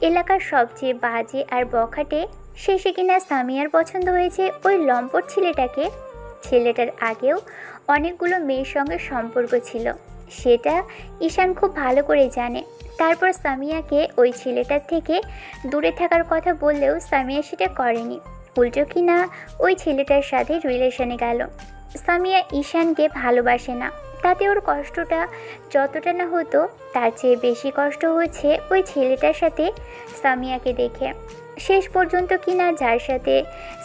B: এলাকার সবচেয়ে বাজে আর বখাটে, শেষে কিনা সামিয়ার পছন্দ হয়েছে ওই লম্পট ছেলেটাকে। ছেলেটার আগেও অনেকগুলো মেয়ের সঙ্গে সম্পর্ক ছিল, সেটা ঈশান খুব ভালো করে জানে। তারপর সামিয়াকে ওই ছেলেটার থেকে দূরে থাকার কথা বললেও সামিয়া সেটা করেনি, উল্টো কিনা ওই ছেলেটার সাথে রিলেশনে গেল। সামিয়া ঈশানকে ভালোবাসে না, তাতে ওর কষ্টটা যতটা না হতো তার চেয়ে বেশি কষ্ট হচ্ছে ওই ছেলেটার সাথে সামিয়াকে দেখে। শেষ পর্যন্ত কিনা যার সাথে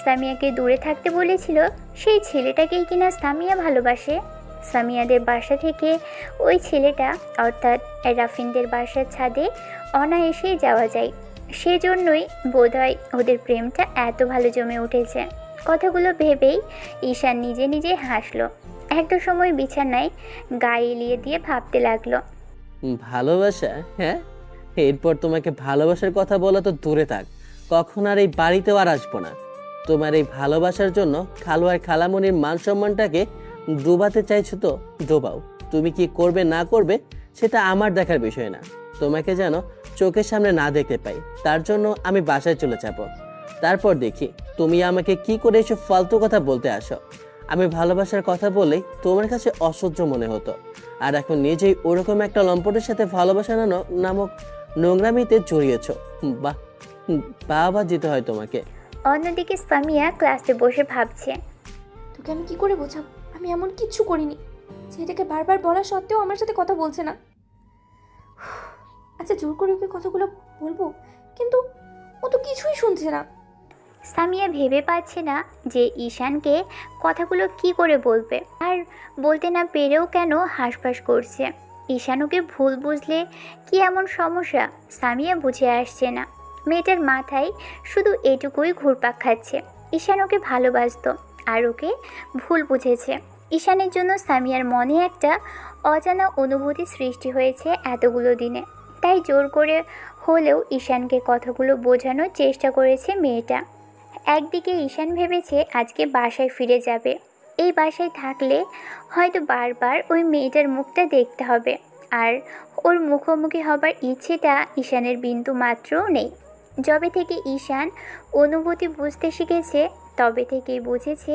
B: সামিয়াকে দূরে থাকতে বলেছিল সেই ছেলেটাকেই কিনা সামিয়া ভালোবাসে। সামিয়াদের বাসা থেকে ওই ছেলেটা অর্থাৎ রাফিনদের বাসার ছাদে অনায়াসেই যাওয়া যায়, সেজন্যই বোধহয় ওদের প্রেমটা এত ভালো জমে উঠেছে। কথাগুলো ভেবেই ঈশান নিজে নিজে হাসলো। একটা সময় বিছানায় গায়ে এলিয়ে দিয়ে ভাবতে লাগলো,
A: ভালোবাসা? হ্যাঁ, এরপর তোমাকে ভালোবাসার কথা বলা তো দূরে থাক, কখন আর এই বাড়িতেও আর আসবো না। তোমার এই ভালোবাসার জন্য খালু আর খালামণির মান সম্মানটাকে ডুবাতে চাইছো তো ডোবাও। তুমি কি করবে না করবে সেটা আমার দেখার বিষয় না। তোমাকে যেন চোখের সামনে না দেখতে পাই, তার জন্য আমি বাসায় চলে যাব। তারপর দেখি তুমি আমাকে কি করে এসব ফালতু কথা বলতে আসো। আমি ভালোবাসার কথা বললেই তোমার কাছে অসহ্য মনে হতো, আর এখন নিজেই ওরকম একটা লম্পটের সাথে ভালোবাসা নামক নোংরামিতে জড়িয়েছ। বাহ, বাবা যেতে হয় তোমাকে।
B: অন্যদিকে সামিয়া ক্লাসে বসে ভাবছে,
C: তোকে আমি কি করে বোঝাবো? আমি এমন কিচ্ছু করিনি। ছেলেটাকে বারবার বলা সত্ত্বেও আমার সাথে কথা বলছে না। আচ্ছা, জোর করে ওকে কথাগুলো বলবো, কিন্তু ও তো কিছুই শুনছে না।
B: সামিয়া ভেবে পাচ্ছে না যে ঈশানকে কথাগুলো কি করে বলবে, আর বলতে না পেরেও কেন হাঁসফাঁস করছে। ঈশান ওকে ভুল বুঝলে কি এমন সমস্যা সামিয়া বুঝে আসছে না। মেয়েটার মাথায় শুধু এটুকুই ঘুরপাক খাচ্ছে, ঈশান ওকে ভালোবাসতো আর ওকে ভুল বুঝেছে। ঈশানের জন্য সামিয়ার মনে একটা অজানা অনুভূতি সৃষ্টি হয়েছে এতগুলো দিনে, তাই জোর করে হলেও ঈশানকে কথাগুলো বোঝানোর চেষ্টা করেছে মেয়েটা। একদিকে ঈশান ভেবেছে আজকে বাসায় ফিরে যাবে, এই বাসায় থাকলে হয়তো বারবার ওই মেয়েটার মুখটা দেখতে হবে, আর ওর মুখোমুখি হবার ইচ্ছেটা ঈশানের বিন্দু মাত্রও নেই। যবে থেকে ঈশান অনুভূতি বুঝতে শিখেছে তবে থেকেই বুঝেছে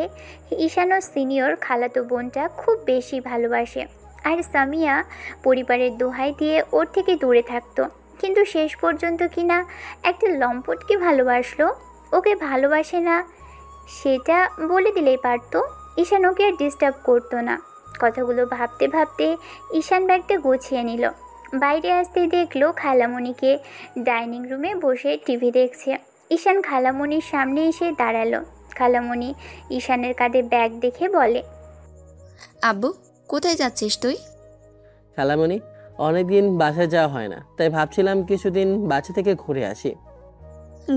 B: ঈশান ও সিনিয়র খালাতো বোনটা খুব বেশি ভালোবাসে। আর সামিয়া পরিবারের দোহাই দিয়ে ওর থেকে দূরে থাকতো, কিন্তু শেষ পর্যন্ত কিনা একটা লম্পটকে ভালোবাসলো। ওকে ভালোবাসে না সেটা বলে দিলেই পারতো, ঈশান ওকে আর ডিস্টার্ব করতো না। কথাগুলো ভাবতে ভাবতে ঈশান ব্যাগটা গুছিয়ে নিল। বাইরে আসতেই দেখলো খালামণিকে ডাইনিং রুমে বসে টিভি দেখছে। ঈশান খালামণির সামনে এসে দাঁড়ালো। খালামণি ঈশানের কাঁধে ব্যাগ দেখে বলে,
D: আব্বু কোথায় যাচ্ছিস তুই?
A: খালামণি, অনেকদিন বাসায় যাওয়া হয় না, তাই ভাবছিলাম কিছুদিন বাসা থেকে ঘুরে আসি।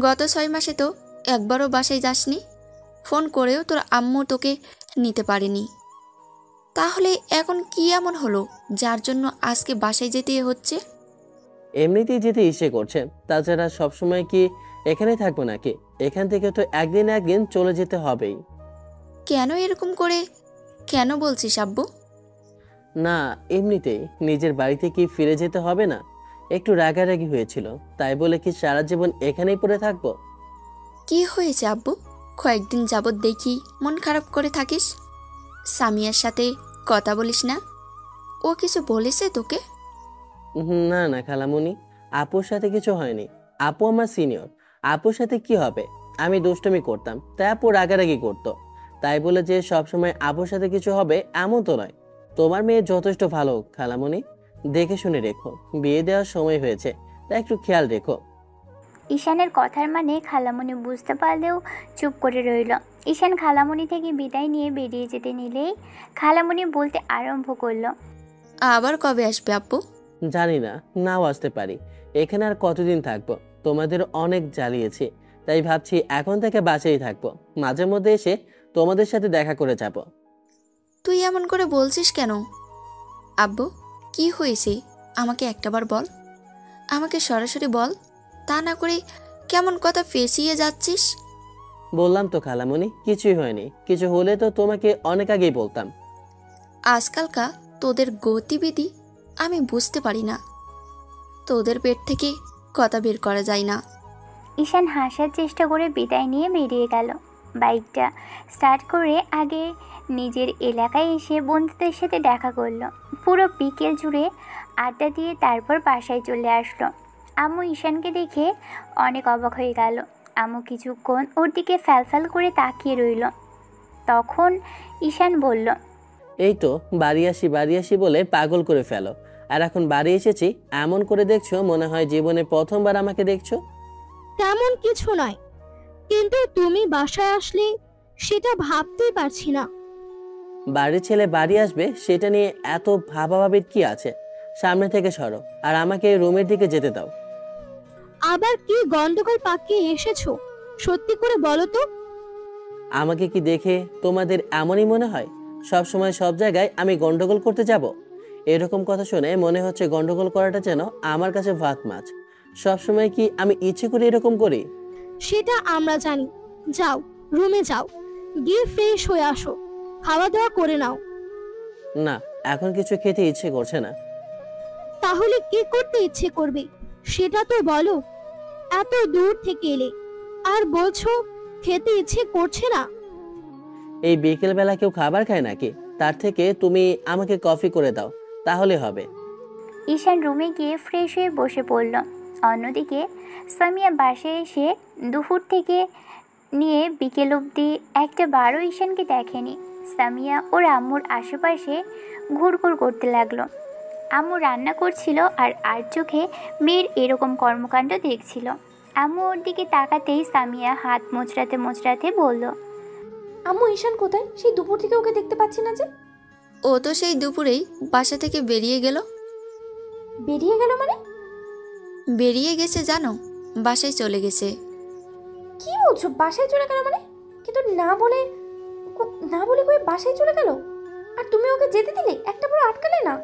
D: গত 6 মাসে তো একবারও বাসায় যাসনি, ফোন করেও তোর আম্মু তোকে নিতে পারেনি। তাহলে এখন কি এমন হলো যার জন্য আজকে বাসায় যেতে হচ্ছে?
A: এমনিতেই যেতে ইচ্ছে করছে, তাছাড়া সবসময় কি এখানেই থাকবো নাকি? এখান থেকে তো একদিন একদিন চলে যেতে হবেই।
D: কেন এরকম করে কেন বলছিস আব্বু?
A: না, এমনিতেই নিজের বাড়িতে কি ফিরে যেতে হবে না? একটু রাগারাগি হয়েছিল, তাই বলে কি সারা জীবন এখানেই পড়ে থাকবো?
D: কি হয়েছে আব্বু? কয়েকদিন যাবৎ দেখি মন খারাপ করে থাকিস। সামিয়ার সাথে কথা বলিস না? ও কিছু বলেছে তোকে?
A: না না খালামণি, আপুর সাথে কিছু হয়নি। আপু আমার সিনিয়র, আপুর সাথে কি হবে? আমি দুষ্টুমি করতাম তাই আপু রাগারাগি করতো, তাই বলে যে সবসময় আপুর সাথে কিছু হবে এমন তো নয়। তোমার মেয়ে যথেষ্ট ভালো খালামণি, দেখে শুনে রেখো, বিয়ে দেওয়ার সময় হয়েছে, তাই একটু খেয়াল রেখো।
B: ঈশানের কথার মানে খালামণি বুঝতে পারলেও চুপ করে রইল। ঈশান খালামণি থেকে বিদায় নিয়ে বেরিয়ে যেতে নিলেই খালামণি বলতে আরম্ভ করলো,
D: আবার কবে আসবে আব্বু?
A: জানি না, নাও আসতে পারি। এখানে আর কতদিন থাকবো? তোমাদের অনেক জ্বালিয়েছি, তাই ভাবছি এখন থেকে বাসায় থাকবো, মাঝে মধ্যে এসে তোমাদের সাথে দেখা করে যাব।
D: তুই এমন করে বলছিস কেন? আব্বু কি হয়েছে আমাকে একটাবার বল, আমাকে সরাসরি বল, তা না করে কেমন কথা ফেঁসিয়ে যাচ্ছিস?
A: বললাম তো খালামণি, কিছুই হয়নি। কিছু হলে তো তোমাকে অনেক আগেই বলতাম।
D: আজকালকা তোদের গতিবিধি আমি বুঝতে পারি না, তোদের পেট থেকে কথা বের করা যায় না।
B: ঈশান হাসার চেষ্টা করে বিদায় নিয়ে বেরিয়ে গেল। বাইকটা স্টার্ট করে আগে নিজের এলাকায় এসে বন্ধুদের সাথে দেখা করলো। পুরো বিকেল জুড়ে আড্ডা দিয়ে তারপর বাসায় চলে আসলো। আম্মু ঈশানকে দেখে অনেক অবাক হয়ে গেল। আম্মু কিছুক্ষণ ওর দিকে ফ্যালফ্যাল করে তাকিয়ে রইল। তখন ঈশান বলল,
A: এই তো বাড়ি আসি বলে পাগল করে ফেলো, আর এখন বাড়ি এসেছি এমন করে দেখছো মনে হয় জীবনে প্রথমবার আমাকে দেখছো।
F: তেমন কিছু নয়, কিন্তু তুমি বাসায় আসলে সেটা ভাবতেই পারছি না।
A: বাড়ির ছেলে বাড়ি আসবে সেটা নিয়ে এত ভাবাভাবির কি আছে? সামনে থেকে সরো আর আমাকে রুমের দিকে যেতে দাও।
F: আবার কি গন্ডগোল পাকিয়ে এসেছো? সত্যি করে বলো তো।
A: আমাকে কি দেখে তোমাদের এমনই মনে হয় সব সময় সব জায়গায় আমি গন্ডগোল করতে যাব? এরকম কথা শুনে মনে হচ্ছে গন্ডগোল করাটা যেন আমার কাছে ভাত মাছ। সব সময় কি আমি ইচ্ছে করে এরকম করি?
F: সেটা আমরা জানি। যাও, রুমে যাও, গিয়ে ফ্রেশ হয়ে আসো, খাওয়া দাওয়া করে নাও।
A: না, এখন কিছু খেতে ইচ্ছে করছে না।
F: তাহলে কি করতে ইচ্ছে করবে সেটা তো বলো। এত দূর থেকে এলে আর বলছো খেতে ইচ্ছে করছে না।
A: এই বিকেল বেলা কেউ খাবার খায় নাকি? তার থেকে তুমি আমাকে কফি করে দাও, তাহলে হবে।
B: ঈশান রুমে গিয়ে ফ্রেশ হয়ে বসে পড়ল। অন্যদিকে সামিয়া বাসায় এসে দুপুর থেকে নিয়ে বিকেল অবধি একটা বারও ঈশানকে দেখেনি। সামিয়া ওর আম্মুর আশেপাশে ঘুরঘুর করতে লাগলো। আম্মু রান্না করছিল আর চোখে মেয়ের এরকম কর্মকাণ্ড দেখছিল। আম্মু ওর দিকে তাকাতেই সামিয়া হাত মোচড়াতে মোচড়াতে বলল,
C: আম্মু ঈশান কোথায়? সেই দুপুর থেকে ওকে দেখতে পাচ্ছি না যে।
D: ও তো সেই দুপুরেই বাসা থেকে বেরিয়ে গেল।
C: বেরিয়ে গেল মানে?
D: বেরিয়ে গেছে জানো, বাসায় চলে গেছে।
C: কি বলছো? বাসায় চলে গেল মানে? কিন্তু না বলে না বলে কই বাসায় চলে গেল? আর তুমি ওকে যেতে দিলে? একটা পুরো আটকালে না?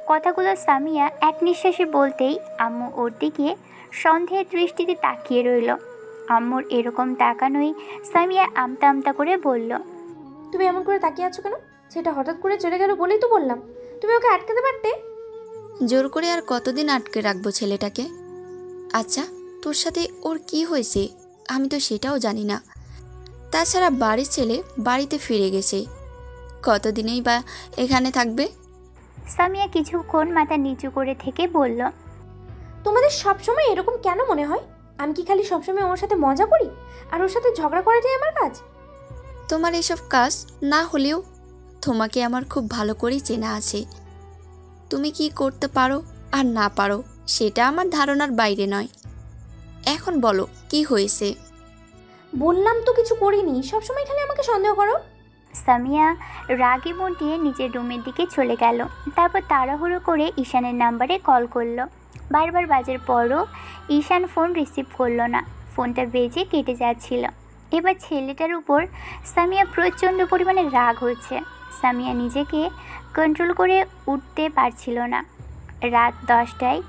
B: কথাগুলো সামিয়া এক নিঃশ্বাসে বলতেই আম্মু ওর দিকে সন্দেহের দৃষ্টিতে তাকিয়ে রইল। আম্মুর এরকম তাকানোই সামিয়া আমতা আমতা করে বলল,
C: তুমি এমন করে তাকিয়ে আছো কেন? সেটা হঠাৎ করে চলে গেল বলেই তো বললাম। তুমি ওকে আটকাতে পারতে।
D: জোর করে আর কতদিন আটকে রাখবো ছেলেটাকে? আচ্ছা, তোর সাথে ওর কি হয়েছে আমি তো সেটাও জানি না। তাছাড়া বাড়ির ছেলে বাড়িতে ফিরে গেছে, কতদিনেই বা এখানে থাকবে?
B: সামিয়া কিছুক্ষণ মাথা নিচু করে থেকে বলল,
C: তোমাদের সবসময় এরকম কেন মনে হয়? আমি কি খালি সবসময় ওর সাথে মজা করি আর ওর সাথে ঝগড়া করাটাই আমার কাজ?
D: তোমার এসব কাজ না হলেও তোমাকে আমার খুব ভালো করেই চেনা আছে। তুমি কি করতে পারো আর না পারো সেটা আমার ধারণার বাইরে নয়। এখন বলো কি হয়েছে?
C: বললাম তো কিছু করিনি, সবসময় খালি আমাকে সন্দেহ করো।
B: সামিয়া রাগে মন্টিয়ে নিজের রুমের দিকে চলে গেল। তারপর তাড়াহুড়ো করে ঈশানের নাম্বারে কল করলো। বারবার বাজার পরও ঈশান ফোন রিসিভ করলো না। ফোনটা বেজে কেটে যাচ্ছিল। এবার ছেলেটার উপর সামিয়া প্রচণ্ড পরিমাণে রাগ হচ্ছে। সামিয়া নিজেকে কন্ট্রোল করে উঠতে পারছিল না। রাত 10টায়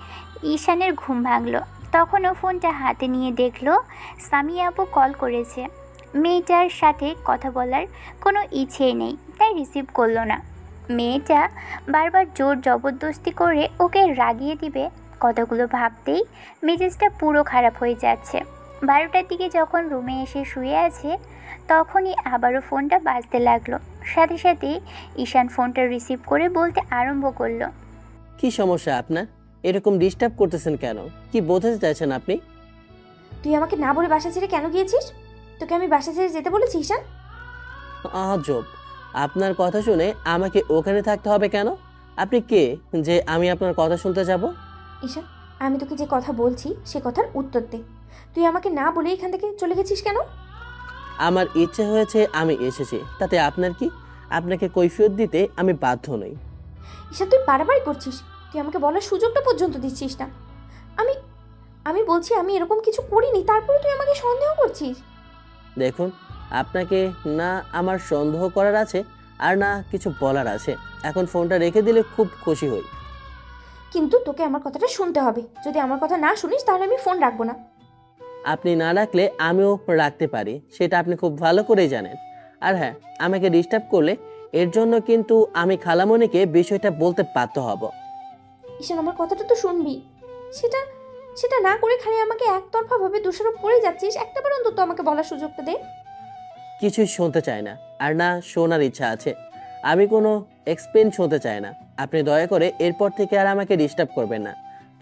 B: ঈশানের ঘুম ভাঙল। তখনও ফোনটা হাতে নিয়ে দেখলো সামিয়া আপু কল করেছে। মেয়েটার সাথে কথা বলার কোনো ইচ্ছেই নেই, তাই রিসিভ করলো না। মেয়েটা বারবার জোর জবরদস্তি করে ওকে রাগিয়ে দিবে কথাগুলো ভাবতেই মেজাজটা পুরো খারাপ হয়ে যাচ্ছে। 12টার দিকে যখন রুমে এসে শুয়ে আছে তখনই আবারও ফোনটা বাজতে লাগলো। সাথে সাথেই ঈশান ফোনটা রিসিভ করে বলতে আরম্ভ করলো,
A: কি সমস্যা আপনার? এরকম ডিস্টার্ব করতেছেন কেন? কি বোঝাতে চাইছেন আপনি?
C: তুই আমাকে না বলে বাসা ছেড়ে কেন গিয়েছিস? তোকে আমি বাসা ছেড়ে যেতে বলেছি ঈশান?
A: আজব, আপনার কথা শুনে আমাকে ওখানে থাকতে হবে কেন? আপনি কে যে আমি আপনার কথা শুনতে যাব?
C: ঈশান, আমি তোকে যে কথা বলছি সে কথার উত্তর দে। তুই আমাকে না বলে এখান থেকে চলে গেছিস কেন?
A: আমার ইচ্ছে হয়েছে, আমি এসেছি, তাতে আপনার কি? আপনাকে কৈফিয়ত দিতে আমি বাধ্য নই।
C: ঈশান, তুই বাড়াবাড়ি করছিস। তুই আমাকে বলার সুযোগটা পর্যন্ত দিচ্ছিস না। আমি আমি বলছি আমি এরকম কিছু করিনি, তারপরে তুই আমাকে সন্দেহ করছিস।
A: দেখুন, আপনাকে না আমার সন্দেহ করার আছে আর না কিছু বলার আছে। এখন ফোনটা রেখে দিলে খুব খুশি হই।
C: কিন্তু তোকে আমার কথাটা শুনতে হবে। যদি আমার কথা না শুনিস তাহলে আমি ফোন রাখবো না।
A: আপনি না রাখলে আমিও রাখতে পারি, সেটা আপনি খুব ভালো করেই জানেন। আর হ্যাঁ, আমাকে ডিস্টার্ব করলে এর জন্য কিন্তু আমি খালামণিকে বিষয়টা বলতে বাধ্য হব।
C: ঈশান, আমার কথাটা তো শুনবি। সেটা সেটা না করে খালি আমাকে একতরফাভাবে দোষারোপ করে যাচ্ছিস। একটাবার অন্তত আমাকে বলার সুযোগটা দে।
A: কিছুই শুনতে চায় না, আর না শোনার ইচ্ছা আছে। আমি কোনো এক্সপ্লেন শুনতে চাই না। আপনি দয়া করে এরপর থেকে আর আমাকে ডিস্টার্ব করবেন না।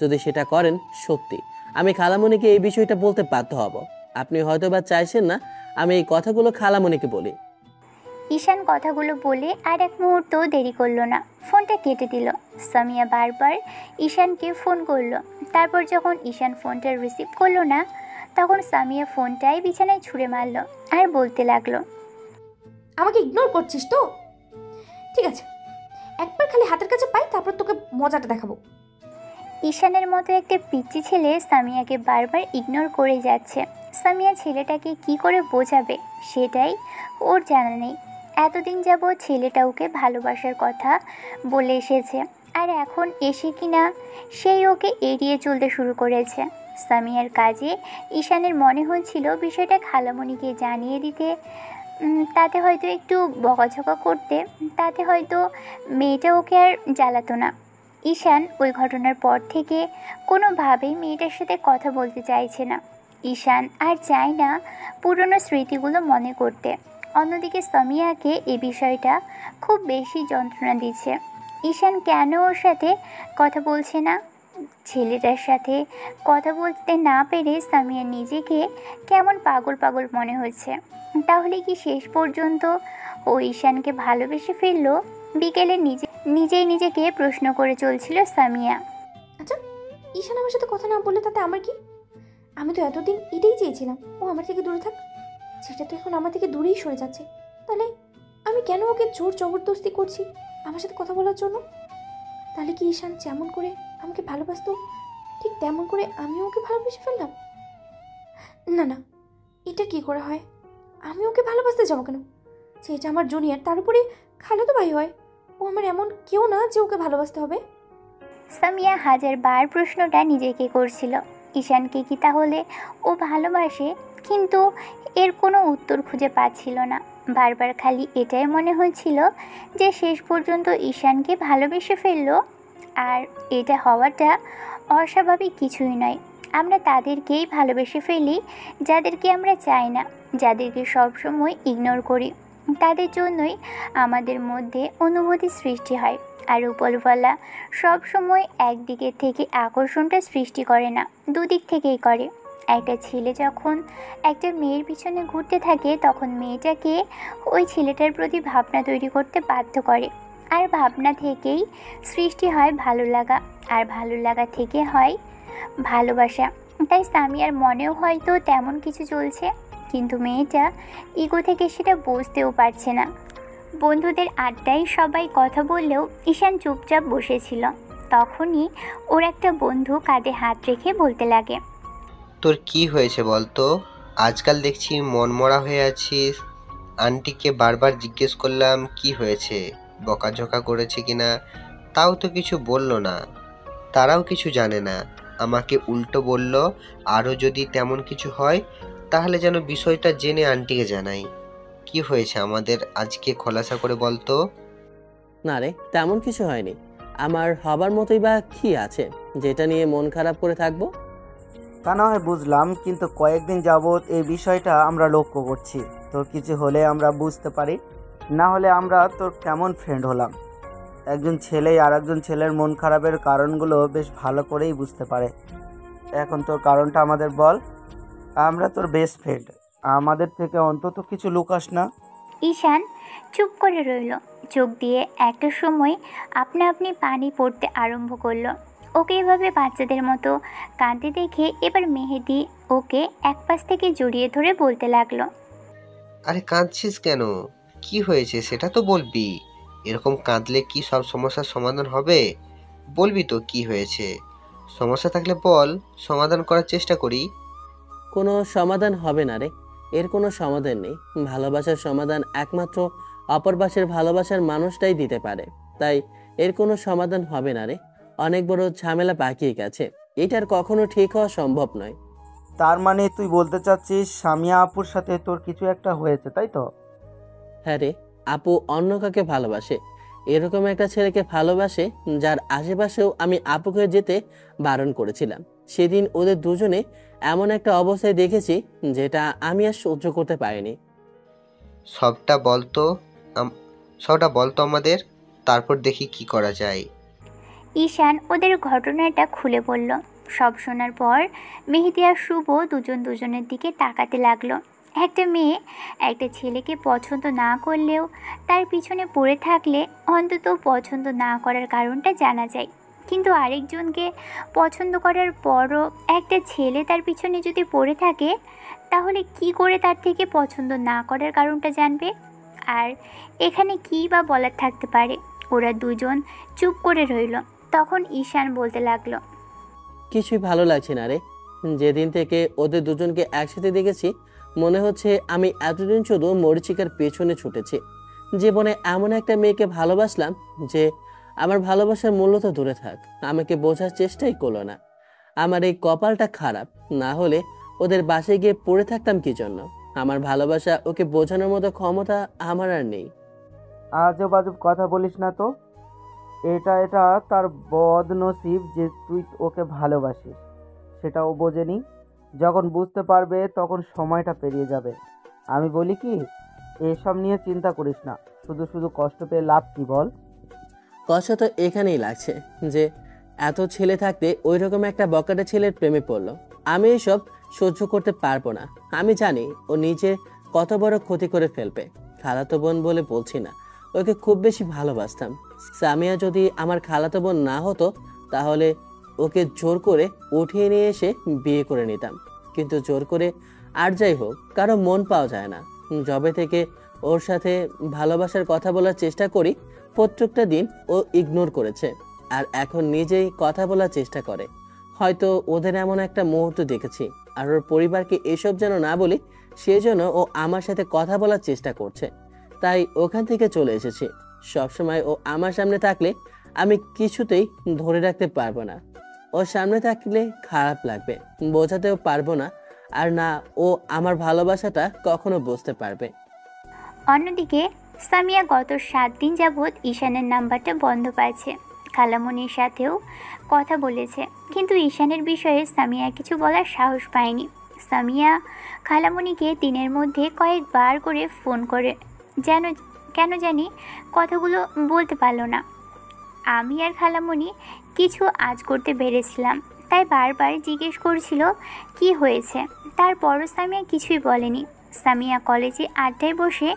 A: যদি সেটা করেন, সত্যি আমি খালামণিকে এই বিষয়টা বলতে বাধ্য হব। আপনি হয়তো বা চাইছেন না আমি এই কথাগুলো খালামণিকে বলি।
B: ঈশান কথাগুলো বলে আর এক মুহূর্ত দেরি করলো না, ফোনটা কেটে দিল। সামিয়া বারবার ঈশানকে ফোন করলো। তারপর যখন ঈশান ফোনটা রিসিভ করলো না তখন সামিয়া ফোনটাই বিছানায় ছুঁড়ে মারলো আর বলতে লাগলো,
C: আমাকে ইগনোর করছিস তো? ঠিক আছে, একবার খালি হাতের কাছে পাই, তারপর তোকে মজাটা দেখাবো।
B: ঈশানের মতো একটা পিচ্চি ছেলে সামিয়াকে বারবার ইগনোর করে যাচ্ছে। সামিয়া ছেলেটাকে কি করে বোঝাবে সেটাই ওর জানা নেই। এতদিন যাবৎ ছেলেটা ওকে ভালোবাসার কথা বলে এসেছে, আর এখন এসে কিনা সেই ওকে এড়িয়ে চলতে শুরু করেছে। সামিয়ার কাজে ঈশানের মনে হচ্ছিল বিষয়টা খালামণিকে জানিয়ে দিতে, তাতে হয়তো একটু বকাঝকা করতে, তাতে হয়তো মেয়েটা ওকে আর জ্বালাতো না। ঈশান ওই ঘটনার পর থেকে কোনোভাবেই মেয়েটার সাথে কথা বলতে চাইছে না। ঈশান আর চায় না পুরনো স্মৃতিগুলো মনে করতে। অন্যদিকে সামিয়াকে এই বিষয়টা খুব বেশি যন্ত্রণা দিচ্ছে। ঈশান কেন ওর সাথে কথা বলছে না? ছেলেটার সাথে কথা বলতে না পেরে সামিয়া নিজেকে কেমন পাগল পাগল মনে হচ্ছে। তাহলে কি শেষ পর্যন্ত ও ঈশানকে ভালোবেসে ফেললো? বিকেলে নিজেই নিজেকে প্রশ্ন করে চলছিল সামিয়া।
C: আচ্ছা, ঈশান আমার সাথে কথা না বললে তাতে আমার কি? আমি তো এতদিন এটাই চেয়েছিলাম, ও আমার থেকে দূরে থাক। সেটা তো এখন আমার থেকে দূরেই সরে যাচ্ছে। তাহলে আমি কেন ওকে জোর জবরদস্তি করছি আমার সাথে কথা বলার জন্য? তাহলে কি ঈশান যেমন করে আমাকে ভালোবাসতো ঠিক তেমন করে আমিও ওকে ভালোবেসে ফেললাম? না না, এটা কি করে হয়? আমি ওকে ভালোবাসতে যাবো কেন? যে এটা আমার জুনিয়র, তার উপরে খালাতো ভাই হয়। ও আমার এমন কেউ না যে ওকে ভালোবাসতে হবে।
B: সামিয়া হাজারবার প্রশ্নটা নিজেকে করছিল, ঈশানকে কি তাহলে ও ভালোবাসে? কিন্তু এর কোনো উত্তর খুঁজে পাচ্ছিল না। বারবার খালি এটাই মনে হয়েছিল যে শেষ পর্যন্ত ঈশানকে ভালোবেসে ফেললো। আর এটা হওয়াটা অস্বাভাবিক কিছুই নয়। আমরা তাদেরকেই ভালোবেসে ফেলি যাদেরকে আমরা চাই না, যাদেরকে সবসময় ইগনোর করি। তাদের জন্যই আমাদের মধ্যে অনুভূতি সৃষ্টি হয়। আর উপরওয়ালা সবসময় একদিকে থেকে আকর্ষণটা সৃষ্টি করে না, দুদিক থেকেই করে। একটা ছেলে যখন একটা মেয়ের পিছনে ঘুরতে থাকে তখন মেয়েটাকে ওই ছেলেটার প্রতি ভাবনা তৈরি করতে বাধ্য করে। আর ভাবনা থেকেই সৃষ্টি হয় ভালো লাগা, আর ভালো লাগা থেকে হয় ভালোবাসা। তাই সামিয়ার মনেও হয়তো তেমন কিছু চলছে, কিন্তু মেয়েটা ইগো থেকে সেটা বুঝতেও পারছে না। বন্ধুদের আড্ডায় সবাই কথা বললেও ঈশান চুপচাপ বসেছিল। তখনই ওর একটা বন্ধু কাঁধে হাত রেখে বলতে লাগে,
G: তোর কি হয়েছে বলতো? আজকাল দেখছি মনমরা হয়ে আছিস। আন্টিকে বারবার জিজ্ঞেস করলাম কি হয়েছে, বকাঝকা করেছে কিনা, তাও তো কিছু বললো না। তারাও কিছু জানে না, আমাকে উল্টো বলল আরও যদি তেমন কিছু হয় তাহলে যেন বিষয়টা জেনে আন্টিকে জানাই। কি হয়েছে আমাদের আজকে খোলাসা করে বলতো।
A: না রে, তেমন কিছু হয়নি। আমার হবার মতোই বা কি আছে যেটা নিয়ে মন খারাপ করে থাকবো?
H: তা না হয় বুঝলাম, কিন্তু কয়েকদিন যাবৎ এই বিষয়টা আমরা লক্ষ্য করছি। তোর কিছু হলে আমরা বুঝতে পারি, না হলে আমরা তোর কেমন ফ্রেন্ড হলাম। একজন ছেলেই আর একজন ছেলের মন খারাপের কারণগুলো বেশ ভালো করেই বুঝতে পারে। এখন তোর কারণটা আমাদের বল, আমরা তোর বেস্ট ফ্রেন্ড, আমাদের থেকে অন্তত কিছু লুকাস না।
B: ঈশান চুপ করে রইল। চোখ দিয়ে একটা সময় আপনা আপনি পানি পড়তে আরম্ভ করলো। ওকে এভাবে বাচ্চাদের মতো কাঁদতে দেখে এবার মেহেদি ওকে এক পাশ থেকে জড়িয়ে ধরে বলতে লাগলো,
G: আরে কাঁদছিস কেন? কি হয়েছে সেটা তো বলবি। এরকম কাঁদলে কি সব সমস্যার সমাধান হবে? বলবি তো কি হয়েছে। সমস্যা থাকলে বল, সমাধান করার চেষ্টা করি।
A: কোনো সমাধান হবে না রে, এর কোনো সমাধান নেই। ভালোবাসার সমাধান একমাত্র অপর পাশের ভালোবাসার মানুষটাই দিতে পারে। তাই এর কোনো সমাধান হবে না রে। অনেক বড় ঝামেলা বাকি গেছে, এটার কখনো ঠিক হওয়া সম্ভব নয়।
H: তার মানে তুই বলতে চাচ্ছিস সামিয়া আপুর সাথে তোর কিছু একটা হয়েছে, তাই তো?
A: হ্যাঁ রে, আপু অন্য কাকে ভালোবাসে, এরকম একটা ছেলেকে ভালোবাসে যার আশেপাশেও আমি আপুকে যেতে বারণ করেছিলাম। সেদিন ওদের দুজনে এমন একটা অবস্থায় দেখেছি যেটা আমি আর সহ্য করতে পারিনি।
G: সবটা বলতো সবটা বলতো আমাদের, তারপর দেখি কি করা যায়।
B: ঈশান ওদের ঘটনাটা খুলে বলল। সব শোনার পর মেহেদি আর শুভ দুজন দুজনের দিকে তাকাতে লাগলো। একটা মেয়ে একটা ছেলেকে পছন্দ না করলেও তার পিছনে পড়ে থাকলে অন্তত পছন্দ না করার কারণটা জানা যায়। কিন্তু আরেকজনকে পছন্দ করার পরও একটা ছেলে তার পিছনে যদি পড়ে থাকে, তাহলে কি করে তার থেকে পছন্দ না করার কারণটা জানবে? আর এখানে কী বা বলার থাকতে পারে? ওরা দুজন চুপ করে রইল। তখন ঈশান বলতে লাগলো,
A: কিছুই ভালো লাগছে না রে। যেদিন থেকে ওদের দুজনকে একসাথে দেখেছি মনে হচ্ছে আমি এতদিন শুধু মরিচিকার পেছনে ছুটেছি। জীবনে এমন একটা মেয়েকে ভালোবাসলাম যে আমার ভালোবাসার মূল্য তো দূরে থাক, আমাকে বোঝার চেষ্টাই করলো না। আমার এই কপালটা খারাপ, না হলে ওদের বাসায় গিয়ে পড়ে থাকতাম কি জন্য? আমার ভালোবাসা ওকে বোঝানোর মতো ক্ষমতা আমার আর নেই।
H: আজব আজব কথা বলিস না তো। এটা তার বদনসিব যে তুই ওকে ভালোবাসিস, সেটা ও বোঝেনি। যখন বুঝতে পারবে তখন সময়টা পেরিয়ে যাবে। আমি বলি কি, এসব নিয়ে চিন্তা করিস না, শুধু শুধু কষ্ট পেয়ে লাভ কি বল?
A: কষ্ট তো এখানেই লাগছে যে এত ছেলে থাকতে ওই রকম একটা বকাটে ছেলের প্রেমে পড়লো। আমি এসব সহ্য করতে পারবো না। আমি জানি ও নিজে কত বড় ক্ষতি করে ফেলবে। খালাতো বোন বলে বলছি না, ওকে খুব বেশি ভালোবাসতাম। সামিয়া যদি আমার খালাতো বোন না হতো তাহলে ওকে জোর করে উঠিয়ে নিয়ে এসে বিয়ে করে নিতাম। কিন্তু জোর করে আর যাই হোক কারো মন পাওয়া যায় না। যবে থেকে ওর সাথে ভালোবাসার কথা বলার চেষ্টা করি, প্রত্যেকটা দিন ও ইগনোর করেছে। আর এখন নিজেই কথা বলার চেষ্টা করে। হয়তো ওদের এমন একটা মুহূর্ত দেখেছি, আর ওর পরিবারকে এসব যেন না বলি সেজন্য ও আমার সাথে কথা বলার চেষ্টা করছে। তাই ওখান থেকে চলে এসেছি। সবসময় ও আমার সামনে থাকলে আমি কিছুতেই ধরে রাখতে পারবো না। ওর সামনে থাকলে খারাপ লাগবে, বোঝাতেও পারবো না। আর না ও আমার ভালোবাসাটা কখনো বুঝতে পারবে।
B: অন্যদিকে সামিয়া গত 7 দিন যাবৎ ঈশানের নাম্বারটা বন্ধ পাচ্ছে। খালামণির সাথেও কথা বলেছে, কিন্তু ঈশানের বিষয়ে সামিয়া কিছু বলার সাহস পায়নি। সামিয়া খালামণিকে দিনের মধ্যে কয়েকবার করে ফোন করে যেন কেন জানি কথাগুলো বলতে পারল না। আমি আর খালামণি কিছু আজ করতে পেরেছিলাম, তাই বারবার জিজ্ঞেস করছিল কি হয়েছে। তারপরও সামিয়া কিছুই বলেনি। সামিয়া কলেজে আড্ডায় বসে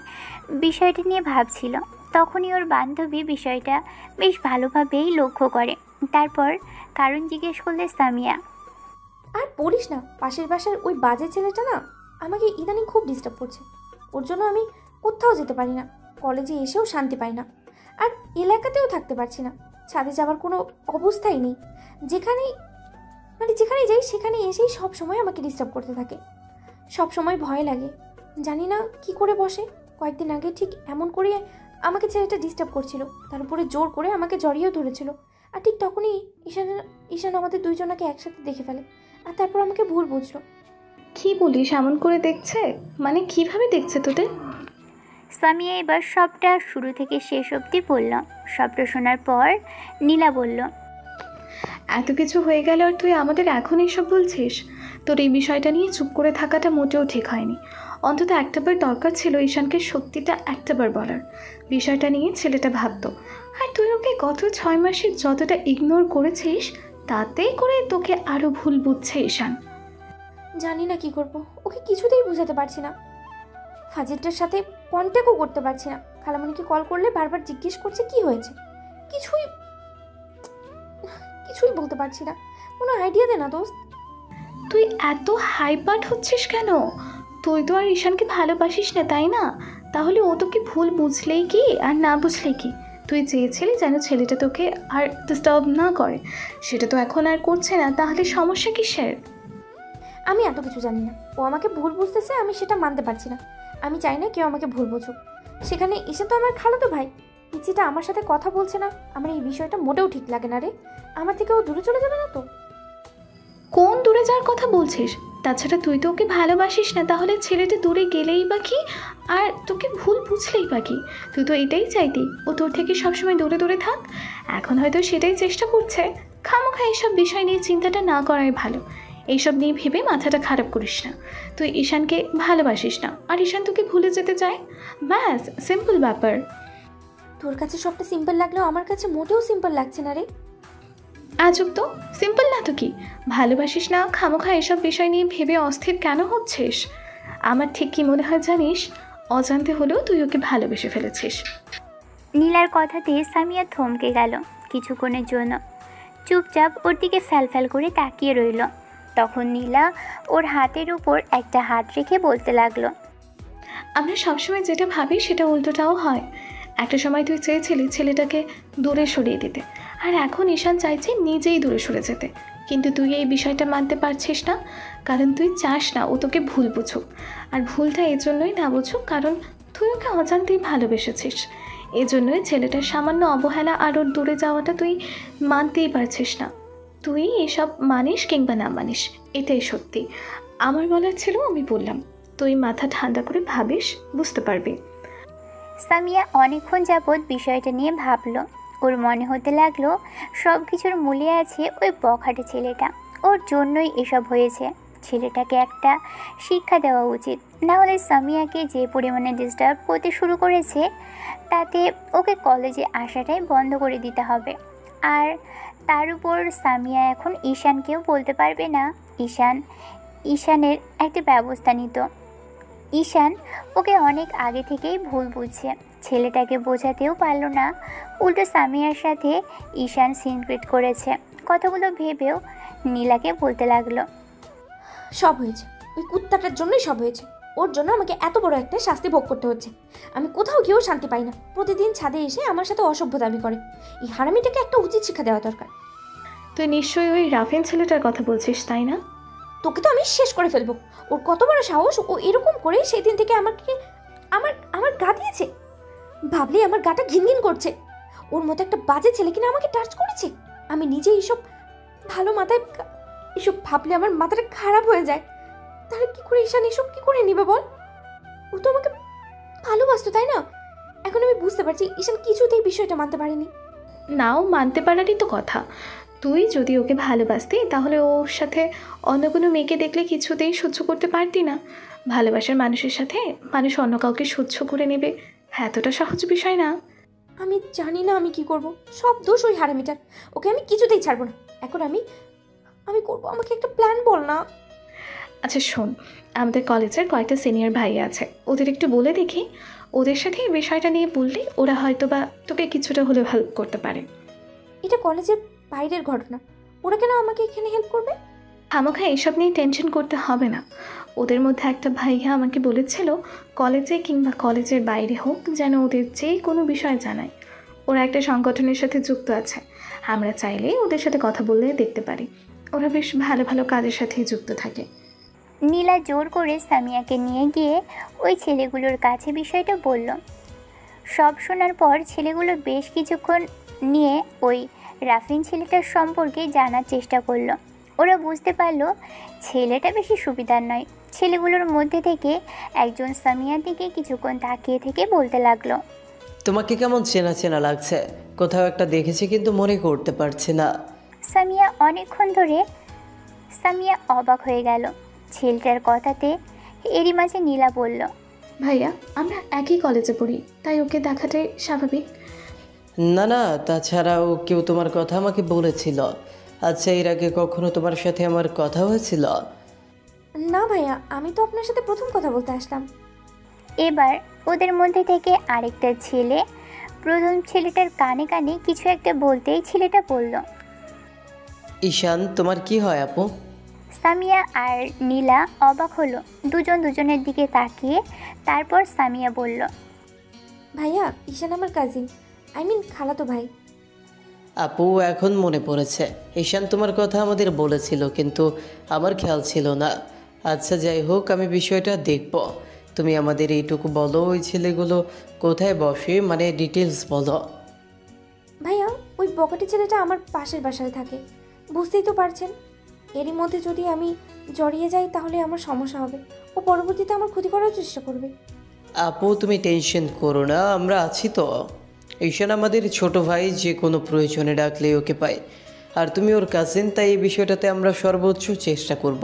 B: বিষয়টা নিয়ে ভাবছিল, তখনই ওর বান্ধবী বিষয়টা বেশ ভালোভাবেই লক্ষ্য করে। তারপর কারণ জিজ্ঞেস করলে সামিয়া।
C: আর বলিস না, পাশের বাসার ওই বাজে ছেলেটা না আমাকে ইদানিং খুব ডিস্টার্ব করছে। ওর জন্য আমি কোথাও যেতে পারি না, কলেজে এসেও শান্তি পাই না, আর এলাকাতেও থাকতে পারছি না। ছাদে যাওয়ার কোনো অবস্থাই নেই। যেখানেই যাই সেখানে এসেই সব সময় আমাকে ডিস্টার্ব করতে থাকে। সব সময় ভয় লাগে, জানি না কি করে বসে। কয়েকদিন আগে ঠিক এমন করে আমাকে ছেলেটা ডিস্টার্ব করছিল, তার উপরে জোর করে আমাকে জড়িয়েও ধরেছিল। আর ঠিক তখনই ঈশান আমাদের দুইজনকে একসাথে দেখে ফেলে, আর তারপর আমাকে ভুল বুঝলো।
I: কি বলিস, এমন করে দেখছে? মানে কিভাবে দেখছে তোদের?
B: সামিয়া এবার সবটা শুরু থেকে শেষ অবধি বলল। সবটা শোনার পর নীলা বলল,
I: এত কিছু হয়ে গেল আর তুই আমাদের এখন এইসব বলছিস? তোর এই বিষয়টা নিয়ে চুপ করে থাকাটা মোটেও ঠিক হয়নি। অন্তত একটাবার দরকার ছিল ঈশানকে সত্যিটা একটাবার বলার। বিষয়টা নিয়ে ছেলেটা ভাবতো, আর তুই ওকে গত 6 মাসে যতটা ইগনোর করেছিস তাতেই করে তোকে আরও ভুল বুঝছে ঈশান।
C: জানি না কি করব, ওকে কিছুতেই বুঝাতে পারছি না। ফাজিলটার সাথে কন্ট্যাক্টও করতে পারছি না। খালামণিকে কল করলে বারবার জিজ্ঞেস করছে কি হয়েছে। কিছুই বলতে পারছি না। কোনো আইডিয়া দে না দোস্ত।
I: তুই এত হাইপার্ট হচ্ছিস কেন? তুই তো আর ঈশানকে ভালোবাসিস না, তাই না? তাহলে ও তোকে ভুল বুঝলেই কি আর না বুঝলেই কি? তুই চেয়েছিলি যেন ছেলেটা তোকে আর ডিস্টার্ব না করে, সেটা তো এখন আর করছে না, তাহলে সমস্যা কিসের?
C: আমি এত কিছু জানি না। ও আমাকে ভুল বুঝতেছে, আমি সেটা মানতে পারছি না। আমি চাই না কেউ আমাকে ভুল বুঝুক। সেখানে ঈশান তো আমার খালাতো ভাই। পিচিটা আমার সাথে কথা বলছে না, আমার এই বিষয়টা মোটেও ঠিক লাগে না রে। আমার থেকে ও দূরে চলে যাবে না তো?
I: কোন দূরে যাওয়ার কথা বলছিস? তাছাড়া তুই তো ওকে ভালোবাসিস না, তাহলে ছেলেটা দূরে গেলেই বা কি আর তোকে ভুল বুঝলেই বা কি? তুই তো এটাই চাইতি ও তোর থেকে সবসময় দূরে দূরে থাক। এখন হয়তো সেটাই চেষ্টা করছে। খামোখা এইসব বিষয় নিয়ে চিন্তাটা না করাই ভালো। এইসব নিয়ে ভেবে মাথাটা খারাপ করিস না। তুই ঈশানকে ভালোবাসিস না আর ঈশান তোকে ভুলে যেতে চায়, ব্যাস সিম্পল ব্যাপার।
C: তোর কাছে সবটা সিম্পল লাগলেও আমার কাছে মোটেও সিম্পল লাগছে না রে।
I: আজব তো, সিম্পল না তো কি? ভালোবাসিস না, খামোখা এসব বিষয় নিয়ে ভেবে অস্থির কেন হচ্ছিস? আমার ঠিক কি মনে হয় জানিস? অজান্তে হলেও তুই ওকে ভালোবেসে ফেলেছিস।
B: নীলার কথাতে সামিয়া থমকে গেল। কিছুক্ষণের জন্য চুপচাপ ওর দিকে ফ্যাল করে তাকিয়ে রইল। তখন নীলা ওর হাতের উপর একটা হাত রেখে বলতে লাগলো,
I: আমরা সবসময় যেটা ভাবি সেটা উল্টোটাও হয়। একটা সময় তুই চেয়েছিলি ছেলেটাকে দূরে সরিয়ে দিতে, আর এখন ঈশান চাইছে নিজেই দূরে সরে যেতে। কিন্তু তুই এই বিষয়টা মানতে পারছিস না, কারণ তুই চাস না ও তোকে ভুল বুঝুক। আর ভুলটা এই জন্যই না বুঝুক কারণ তুই ওকে অজান্তেই ভালোবেসেছিস। এই জন্যই ছেলেটার সামান্য অবহেলা আর ওর দূরে যাওয়াটা তুই মানতেই পারছিস না। তুই এসব মানিস কিংবা না মানিস, এটাই সত্যি। আমার বলার ছিল, আমি বললাম। তুই মাথা ঠান্ডা করে ভাবিস, বুঝতে পারবি।
B: সামিয়া অনেকক্ষণ যাবৎ বিষয়টা নিয়ে ভাবলো। ওর মনে হতে লাগলো সব কিছুর মূলে আছে ওই বখাটে ছেলেটা। ওর জন্যই এসব হয়েছে। ছেলেটাকে একটা শিক্ষা দেওয়া উচিত, না হলে সামিয়াকে যে পরিমাণে ডিস্টার্ব করতে শুরু করেছে তাতে ওকে কলেজে আসাটাই বন্ধ করে দিতে হবে। আর তার উপর সামিয়া এখন ঈশানকেও বলতে পারবে না। ঈশানের একটা ব্যবস্থা নিত। ঈশান ওকে অনেক আগে থেকেই ভুল বুঝছে, ছেলেটাকে বোঝাতেও পারল না। উল্টো সামিয়ার সাথে ঈশান সিনক্রেট করেছে। কথাগুলো ভেবেও নীলাকে বলতে লাগলো,
C: সব হয়েছে ওই কুত্তাটার জন্যই সব হয়েছে। ওর জন্য আমাকে এত বড় একটা শাস্তি ভোগ করতে হচ্ছে। আমি কোথাও গিয়েও শান্তি পাই না। প্রতিদিন ছাদে এসে আমার সাথে অসভ্য দাবি করে। এই হারামিটাকে একটা উচিত শিক্ষা দেওয়া দরকার।
I: তুই নিশ্চয়ই ওই রাফিন ছেলেটার কথা বলছিস, তাই না?
C: তোকে তো আমি শেষ করে ফেলবো। ওর কত বড় সাহস! ও এরকম করে সেই দিন থেকে আমার গা দিয়েছে। ভাবলেই আমার গাটা ঘিনঘিন করছে। ওর মতো একটা বাজে ছেলে কিনা আমাকে টাচ করেছে। আমি নিজে এইসব এসব ভাবলে আমার মাথাটা খারাপ হয়ে যায়। তাহলে কি করে ঈশান এসব কি করে নিবে বল? ও তো আমাকে ভালোবাসতো তাই না? এখন আমি বুঝতে পারছি ঈশান কিছুতেই বিষয়টা মানতে পারেনি।
I: নাও মানতে পারারই তো কথা। তুই যদি ওকে ভালোবাসতি তাহলে ওর সাথে অন্য কোনো মেয়েকে দেখলে কিছুতেই সহ্য করতে পারতি না। ভালোবাসার মানুষের সাথে মানুষ অন্য কাউকে সহ্য করে নেবে এতটা সহজ বিষয় না।
C: আমি জানি না আমি কি করব, সব দোষ ওই হারামিটার। ওকে আমি কিছুতেই ছাড়বো না। এখন আমি আমি করবো, আমাকে একটা প্ল্যান বল না।
I: আচ্ছা শোন, আমাদের কলেজের কয়েকটা সিনিয়র ভাই আছে, ওদের একটু বলে দেখি। ওদের সাথে এই বিষয়টা নিয়ে বললে ওরা হয়তো বা তোকে কিছুটা হলেও হেল্প করতে পারে।
C: এটা কলেজের বাইরের ঘটনা, ওরা কেন আমাকে এখানে হেল্প করবে?
I: খামোখা এসব নিয়ে টেনশন করতে হবে না। ওদের মধ্যে একটা ভাইয়া আমাকে বলেছিল কলেজে কিংবা কলেজের বাইরে হোক যেন ওদের যে কোনো বিষয় জানায়। ওরা একটা সংগঠনের সাথে যুক্ত আছে, আমরা চাইলে ওদের সাথে কথা বললে দেখতে পারি। ওরা বেশ ভালো ভালো কাজের সাথেই যুক্ত থাকে।
B: নীলা জোর করে সামিয়াকে নিয়ে গিয়ে ওই ছেলেগুলোর কাছে বিষয়টা বলল। সব শোনার পর ছেলেগুলো বেশ কিছুক্ষণ নিয়ে ওই রাফিন ছেলেটার সম্পর্কে জানার চেষ্টা করলো। ওরা বুঝতে পারলো ছেলেটা বেশি সুবিধার নয়। ছেলেগুলোর মধ্যে থেকে একজন সামিয়ার দিকে কিছুক্ষণ তাকিয়ে থেকে বলতে লাগলো,
J: তোমাকে কেমন চেনা চেনা লাগছে, কোথাও একটা দেখেছি কিন্তু মনে করতে পারছি না।
B: সামিয়া অনেকক্ষণ ধরে সামিয়া অবাক হয়ে গেল ছেলেটার কথাতে। এরই মাঝে নীলা বলল,
I: ভাইয়া আমরা একই কলেজে পড়ি, তাই ওকে দেখাটাই স্বাভাবিক।
J: না না, তাছাড়াও কেউ তোমার কথা আমাকে বলেছিল। আচ্ছা, এর আগে কখনো তোমার সাথে আমার কথা হয়েছিল?
C: না ভাইয়া, আমি তো আপনার সাথে প্রথম কথা বলতে আসলাম।
B: এবার ওদের মধ্যে থেকে আরেকটা ছেলে প্রথম ছেলেটার কানে কানে কিছু একটা বলতেই ছেলেটা বলল,
J: ঈশান তোমার কি হয় আপু?
B: সামিয়া আর নীলা অবাক হলো দুজন দুজনের দিকে তাকিয়ে। তারপর সামিয়া বলল,
C: ভাইয়া ঈশান আমার কাজিন, খালাতো ভাই।
J: আপু এখন মনে পড়েছে, ঈশান তোমার কথা আমাদের বলেছিল কিন্তু আমার খেয়াল ছিল না। আচ্ছা যাই হোক, আমি বিষয়টা দেখব। তুমি আমাদের এইটুকু বলো, ওই ছেলেগুলো কোথায় বসে, মানে ডিটেলস বলো।
C: ভাইয়া ওই বকাটি ছেলেটা আমার পাশের বাসায় থাকে, বুঝতেই তো পারছেন। এরই মধ্যে যদি আমি জড়িয়ে যাই তাহলে আমার সমস্যা হবে, ও পরবর্তীতে আমার ক্ষতি করার চেষ্টা করবে।
J: আপু তুমি টেনশন করো না, আমরা আছি তো। ঈশান আমাদের ছোট ভাই, যে কোনো প্রয়োজনে ডাকলে ওকে পাই। আর তুমি ওর কাজিন, তাই এই বিষয়টাতে আমরা সর্বোচ্চ চেষ্টা করব।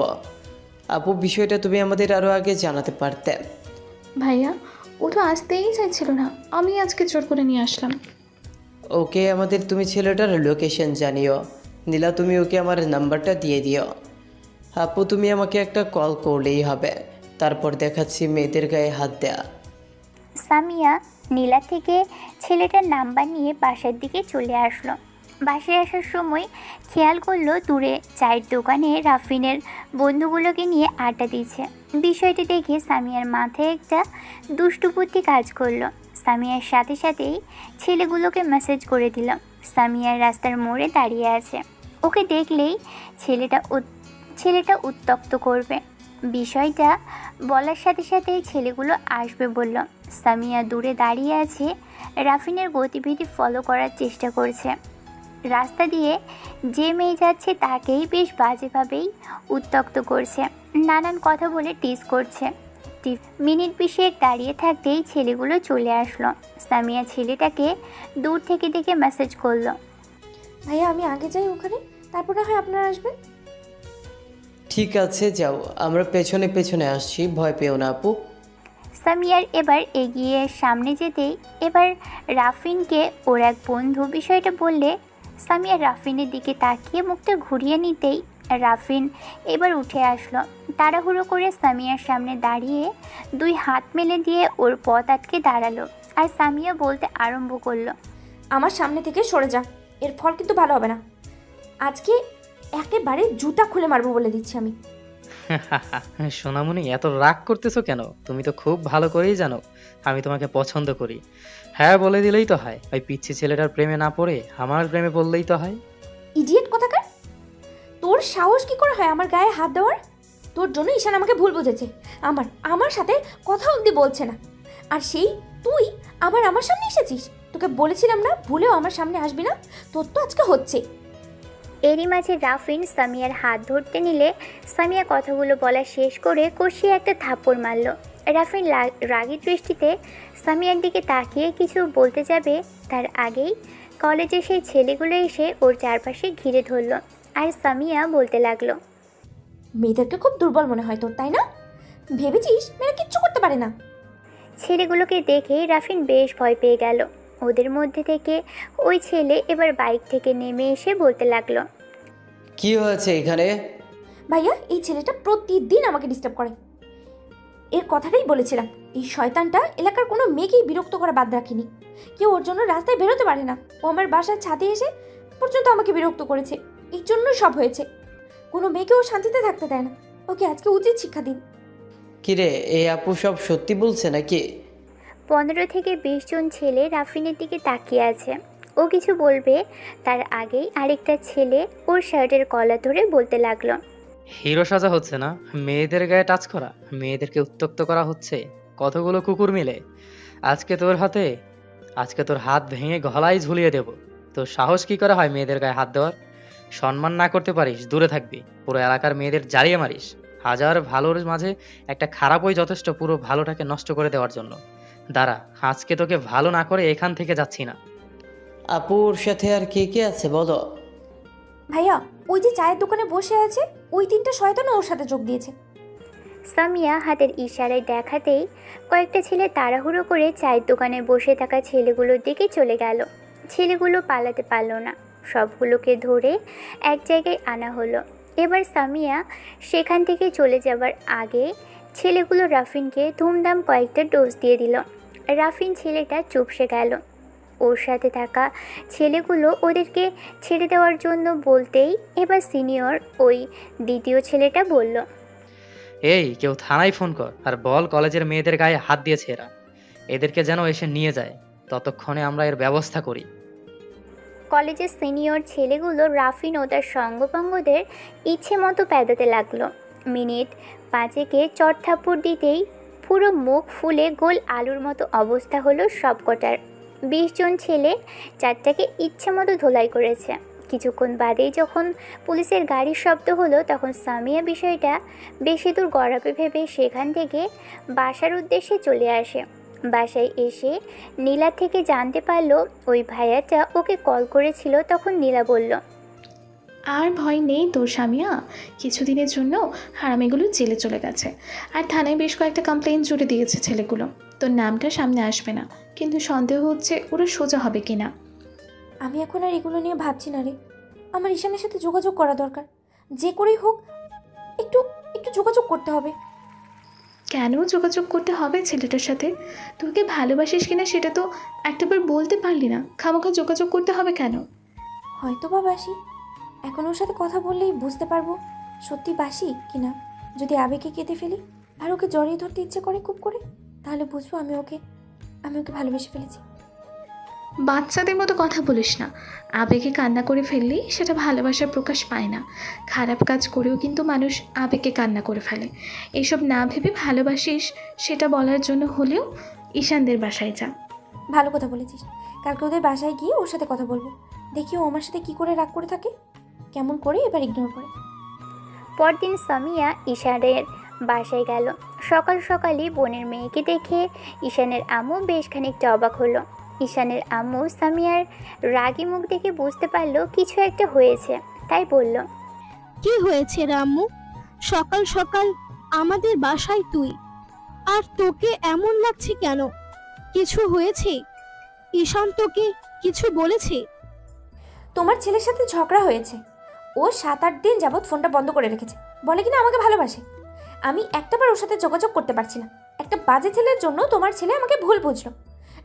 J: আপু বিষয়টা তুমি আমাদের আরও আগে জানাতে পারতে।
I: ভাইয়া ও তো আসতেই চাইছিল না, আমি আজকে জোর করে নিয়ে আসলাম।
J: ওকে আমাদের তুমি ছেলেটার লোকেশন জানিও। নীলা তুমি ওকে আমার নাম্বারটা দিয়ে দিও। আপু তুমি আমাকে একটা কল করলেই হবে, তারপর দেখাচ্ছি মেয়েদের গায়ে হাত দেয়া।
B: সামিয়া নীলা থেকে ছেলেটার নাম্বার নিয়ে বাসার দিকে চলে আসলো। বাসায় আসার সময় খেয়াল করলো দূরে চায়ের দোকানে রাফিনের বন্ধুগুলোকে নিয়ে আড্ডা দিচ্ছে। বিষয়টি দেখে সামিয়ার মাথায় একটা দুষ্টু বুদ্ধি কাজ করলো। সামিয়ার সাথে সাথেই ছেলেগুলোকে মেসেজ করে দিল সামিয়ার রাস্তার মোড়ে দাঁড়িয়ে আছে, ওকে দেখলেই ছেলেটা উত্ত্যক্ত করবে। বিষয়টা বলার সাথে সাথেই ছেলেগুলো আসবে বলল। সামিয়া দূরে দাঁড়িয়ে আছে, রাফিনের গতিবিধি ফলো করার চেষ্টা করছে। রাস্তা দিয়ে যে মেয়ে যাচ্ছে তাকেই বেশ বাজেভাবেই উত্ত্যক্ত করছে, নানান কথা বলে টিজ করছে। মিনিট 20 দাঁড়িয়ে থাকতেই ছেলেগুলো চলে আসলো। সামিয়া ছেলেটাকে দূর থেকে দেখে মেসেজ করলো,
C: ভাইয়া আমি আগে যাই ওখানে, তারপর না হয় আপনারা আসবেন।
J: ঠিক আছে যাও, আমরা পেছনে পেছনে আসছি, ভয় পেও না আপু।
B: সামিয়ার এবার এগিয়ে সামনে যেতেই এবার রাফিনকে ওর এক বন্ধু বিষয়টা বললে সামিয়া রাফিনের দিকে তাকিয়ে মুখটা ঘুরিয়ে নিতেই রাফিন এবার উঠে আসলো। তাড়াহুড়ো করে সামিয়ার সামনে দাঁড়িয়ে 2 হাত মেলে দিয়ে ওর পথ আটকে দাঁড়ালো। আর সামিয়া বলতে আরম্ভ করলো,
C: আমার সামনে থেকে সরে যা, এর ফল কিন্তু ভালো হবে না। আজকে একেবারে জুতা খুলে মারবো বলে দিচ্ছি আমি।
E: সোনামণি এত রাগ করতেছো কেন? তুমি তো খুব ভালো করেই জানো আমি তোমাকে পছন্দ করি। হ্যাঁ বলে দিলেই তো হয়, ওই পিচ্ছি ছেলেটার প্রেমে না পড়ে আমার প্রেমে বললেই তো হয়।
C: ইডিয়েট কোথাকার, তোর সাহস কি করে হয় আমার গায়ে হাত দেওয়ার? তোর জন্য ঈশান আমাকে ভুল বুঝেছে, আমার সাথে কথা অবধি বলছে না। আর সেই তুই আবার আমার সামনে এসেছিস। তোকে বলেছিলাম না ভুলেও আমার সামনে আসবি না, তোর তো আজকে হচ্ছে।
B: এরই মাঝে রাফিন সামিয়ার হাত ধরতে নিলে সামিয়া কথাগুলো বলা শেষ করে কষিয়ে একটা থাপ্পড় মারল। রাফিন রাগী দৃষ্টিতে সামিয়ার দিকে তাকিয়ে কিছু বলতে যাবে তার আগেই কলেজে সেই ছেলেগুলো এসে ওর চারপাশে ঘিরে ধরল। আর সামিয়া বলতে লাগলো,
C: মেয়েদেরকে খুব দুর্বল মনে হয় তোর, তাই না? ভেবেছিস মেয়েরা কিচ্ছু করতে পারে না?
B: ছেলেগুলোকে দেখে রাফিন বেশ ভয় পেয়ে গেল। ওদের মধ্যে থেকে ওই ছেলে এবার বাইক থেকে নেমে এসে বলতে লাগলো,
J: কি হয়েছে এখানে?
C: ভাইয়া, এই ছেলেটা প্রতিদিন আমাকে ডিস্টার্ব করে। এর কথাটাই বলেছিলাম, এই শয়তানটা এলাকার কোনো মেয়েকেই বিরক্ত করা বাদ রাখিনি। কেউ ওর জন্য রাস্তায় বেরোতে পারে না। ও আমার বাসার ছাদে এসে পর্যন্ত আমাকে বিরক্ত করেছে। এই জন্য সব হয়েছে। কোনো মেয়েকে ও শান্তিতে থাকতে দেয় না। ওকে আজকে উচিত শিক্ষা দিন।
J: কিরে, এই আপু সব সত্যি বলছে নাকি?
B: 15 থেকে 20 জন ছেলে রাফিনের দিকে তাকিয়ে আছে। ও কিছু বলবে তার আগেই আরেকটা ছেলে ওর শার্টের কলার ধরে বলতে লাগলো,
K: হিরো সাজা হচ্ছে না, মেয়েদের গায়ে টাচ করা, মেয়েদেরকে উত্ত্যক্ত করা হচ্ছে কতগুলো কুকুর মিলে। আজকে তোর হাত ভেঙে গলায় ঝুলিয়ে দেব। তোর সাহস কি করে হয় মেয়েদের গায়ে হাত দেওয়ার? সম্মান না করতে পারিস, দূরে থাকবি। পুরো এলাকার মেয়েদের জ্বালিয়ে মারিস। হাজার ভালোর মাঝে একটা খারাপই যথেষ্ট পুরো ভালোটাকে নষ্ট করে দেওয়ার জন্য। দাঁড়া, আজকে তোকে ভালো না করে এখান থেকে যাচ্ছি না।
J: আপুর সাথে আর কে কে আছে বলো?
C: ভাইয়া, ওই যে চায়ের দোকানে বসে আছে, ওই 3টা শয়তানও ওর সাথে যোগ দিয়েছে।
B: সামিয়া হাতের ইশারায় দেখাতেই কয়েকটা ছেলে তাড়াহুড়ো করে চায়ের দোকানে বসে থাকা ছেলেগুলোর দিকে চলে গেল। ছেলেগুলো পালাতে পারল না। সবগুলোকে ধরে এক জায়গায় আনা হলো। এবার সামিয়া সেখান থেকে চলে যাবার আগে ছেলেগুলো রাফিনকে ধুমধাম কয়েকটা ডোজ দিয়ে দিল। রাফিন ছেলেটা চুপসে গেল। ওর সাথে থাকা ছেলেগুলো ওদেরকে ছেড়ে দেওয়ার জন্য বলতেই এবার সিনিয়র ওই দ্বিতীয় ছেলেটা বলল,
K: এই কেউ থানায় ফোন কর আর বল কলেজের মেয়েদের গায়ে হাত দিয়েছে এরা। এদেরকে যেন এসে নিয়ে যায়, ততক্ষণে আমরা এর ব্যবস্থা করি।
B: কলেজের সিনিয়র ছেলেগুলো রাফিন ও তার সঙ্গপাঙ্গদের ইচ্ছে মতো প্যাদাতে লাগলো। মিনিট 5 চড়থাপ্পড় দিতেই পুরো মুখ ফুলে গোল আলুর মতো অবস্থা হলো সবকটার। 20 জন ছেলে চারটাকে ইচ্ছে মতো ধোলাই করেছে। কিছুক্ষণ বাদেই যখন পুলিশের গাড়ির শব্দ হলো তখন সামিয়া বিষয়টা বেশি দূর গড়াবে ভেবে সেখান থেকে বাসার উদ্দেশ্যে চলে আসে। বাসায় এসে নীলা থেকে জানতে পারলো ওই ভাইয়াটা ওকে কল করেছিল। তখন নীলা বলল,
I: আর ভয় নেই তোর সামিয়া, কিছুদিনের জন্য হারামিগুলো জেলে চলে গেছে। আর থানায় বেশ কয়েকটা কমপ্লেন জুড়ে দিয়েছে ছেলেগুলো। তোর নামটা সামনে আসবে না, কিন্তু সন্দেহ হচ্ছে ওরা সোজা হবে কিনা।
C: আমি এখন আর এগুলো নিয়ে ভাবছি না রে। আমার ঈশানের সাথে যোগাযোগ করা দরকার। যে করেই হোক একটু একটু যোগাযোগ করতে হবে।
I: কেন যোগাযোগ করতে হবে ছেলেটার সাথে? তোকে ভালোবাসিস কিনা সেটা তো একটাবার বলতে পারলি না, খামোখা যোগাযোগ করতে হবে কেন?
C: হয়তো বা বাসি। এখন ওর সাথে কথা বললেই বুঝতে পারবো সত্যি বাসি কিনা। যদি আবেগে কেঁদে ফেলি আর ওকে জড়িয়ে ধরতে ইচ্ছে করে খুব করে, তাহলে বুঝবো আমি ওকে ভালোবেসে ফেলেছি।
I: বাচ্চাদের মতো কথা বলিস না। আবেগে কান্না করে ফেললেই সেটা ভালোবাসার প্রকাশ পায় না। খারাপ কাজ করেও কিন্তু মানুষ আবেগে কান্না করে ফেলে। এসব না ভেবে ভালোবাসিস সেটা বলার জন্য হলেও ঈশানদের বাসায় যা।
C: ভালো কথা বলেছিস। কালকে ওদের বাসায় গিয়ে ওর সাথে কথা বলবো। দেখি ও আমার সাথে কি করে রাগ করে থাকে, কেমন করে এবার ইগনোর করে।
B: পরদিন সামিয়া ঈশানের বাসায় গেল। সকাল সকালই বোনের মেয়েকে দেখে ঈশানের আম্মু বেশ খানিকটা অবাক হলো। ঈশানের আম্মু সামিয়ার রাগী মুখ দেখে বুঝতে পারলো কিছু একটা হয়েছে, তাই বলল,
F: কি হয়েছে রে আম্মু? সকাল সকাল আমাদের বাসায় তুই, আর তোকে এমন লাগছে কেন? কিছু হয়েছে? ঈশান তোকে কিছু বলেছে?
C: তোমার ছেলের সাথে ঝগড়া হয়েছে। ও 7-8 দিন যাবৎ ফোনটা বন্ধ করে রেখেছে। বলে কিনা আমাকে ভালোবাসে। আমি একটাবার ওর সাথে যোগাযোগ করতে পারছি না। একটা বাজে ছেলের জন্য তোমার ছেলে আমাকে ভুল বুঝলো।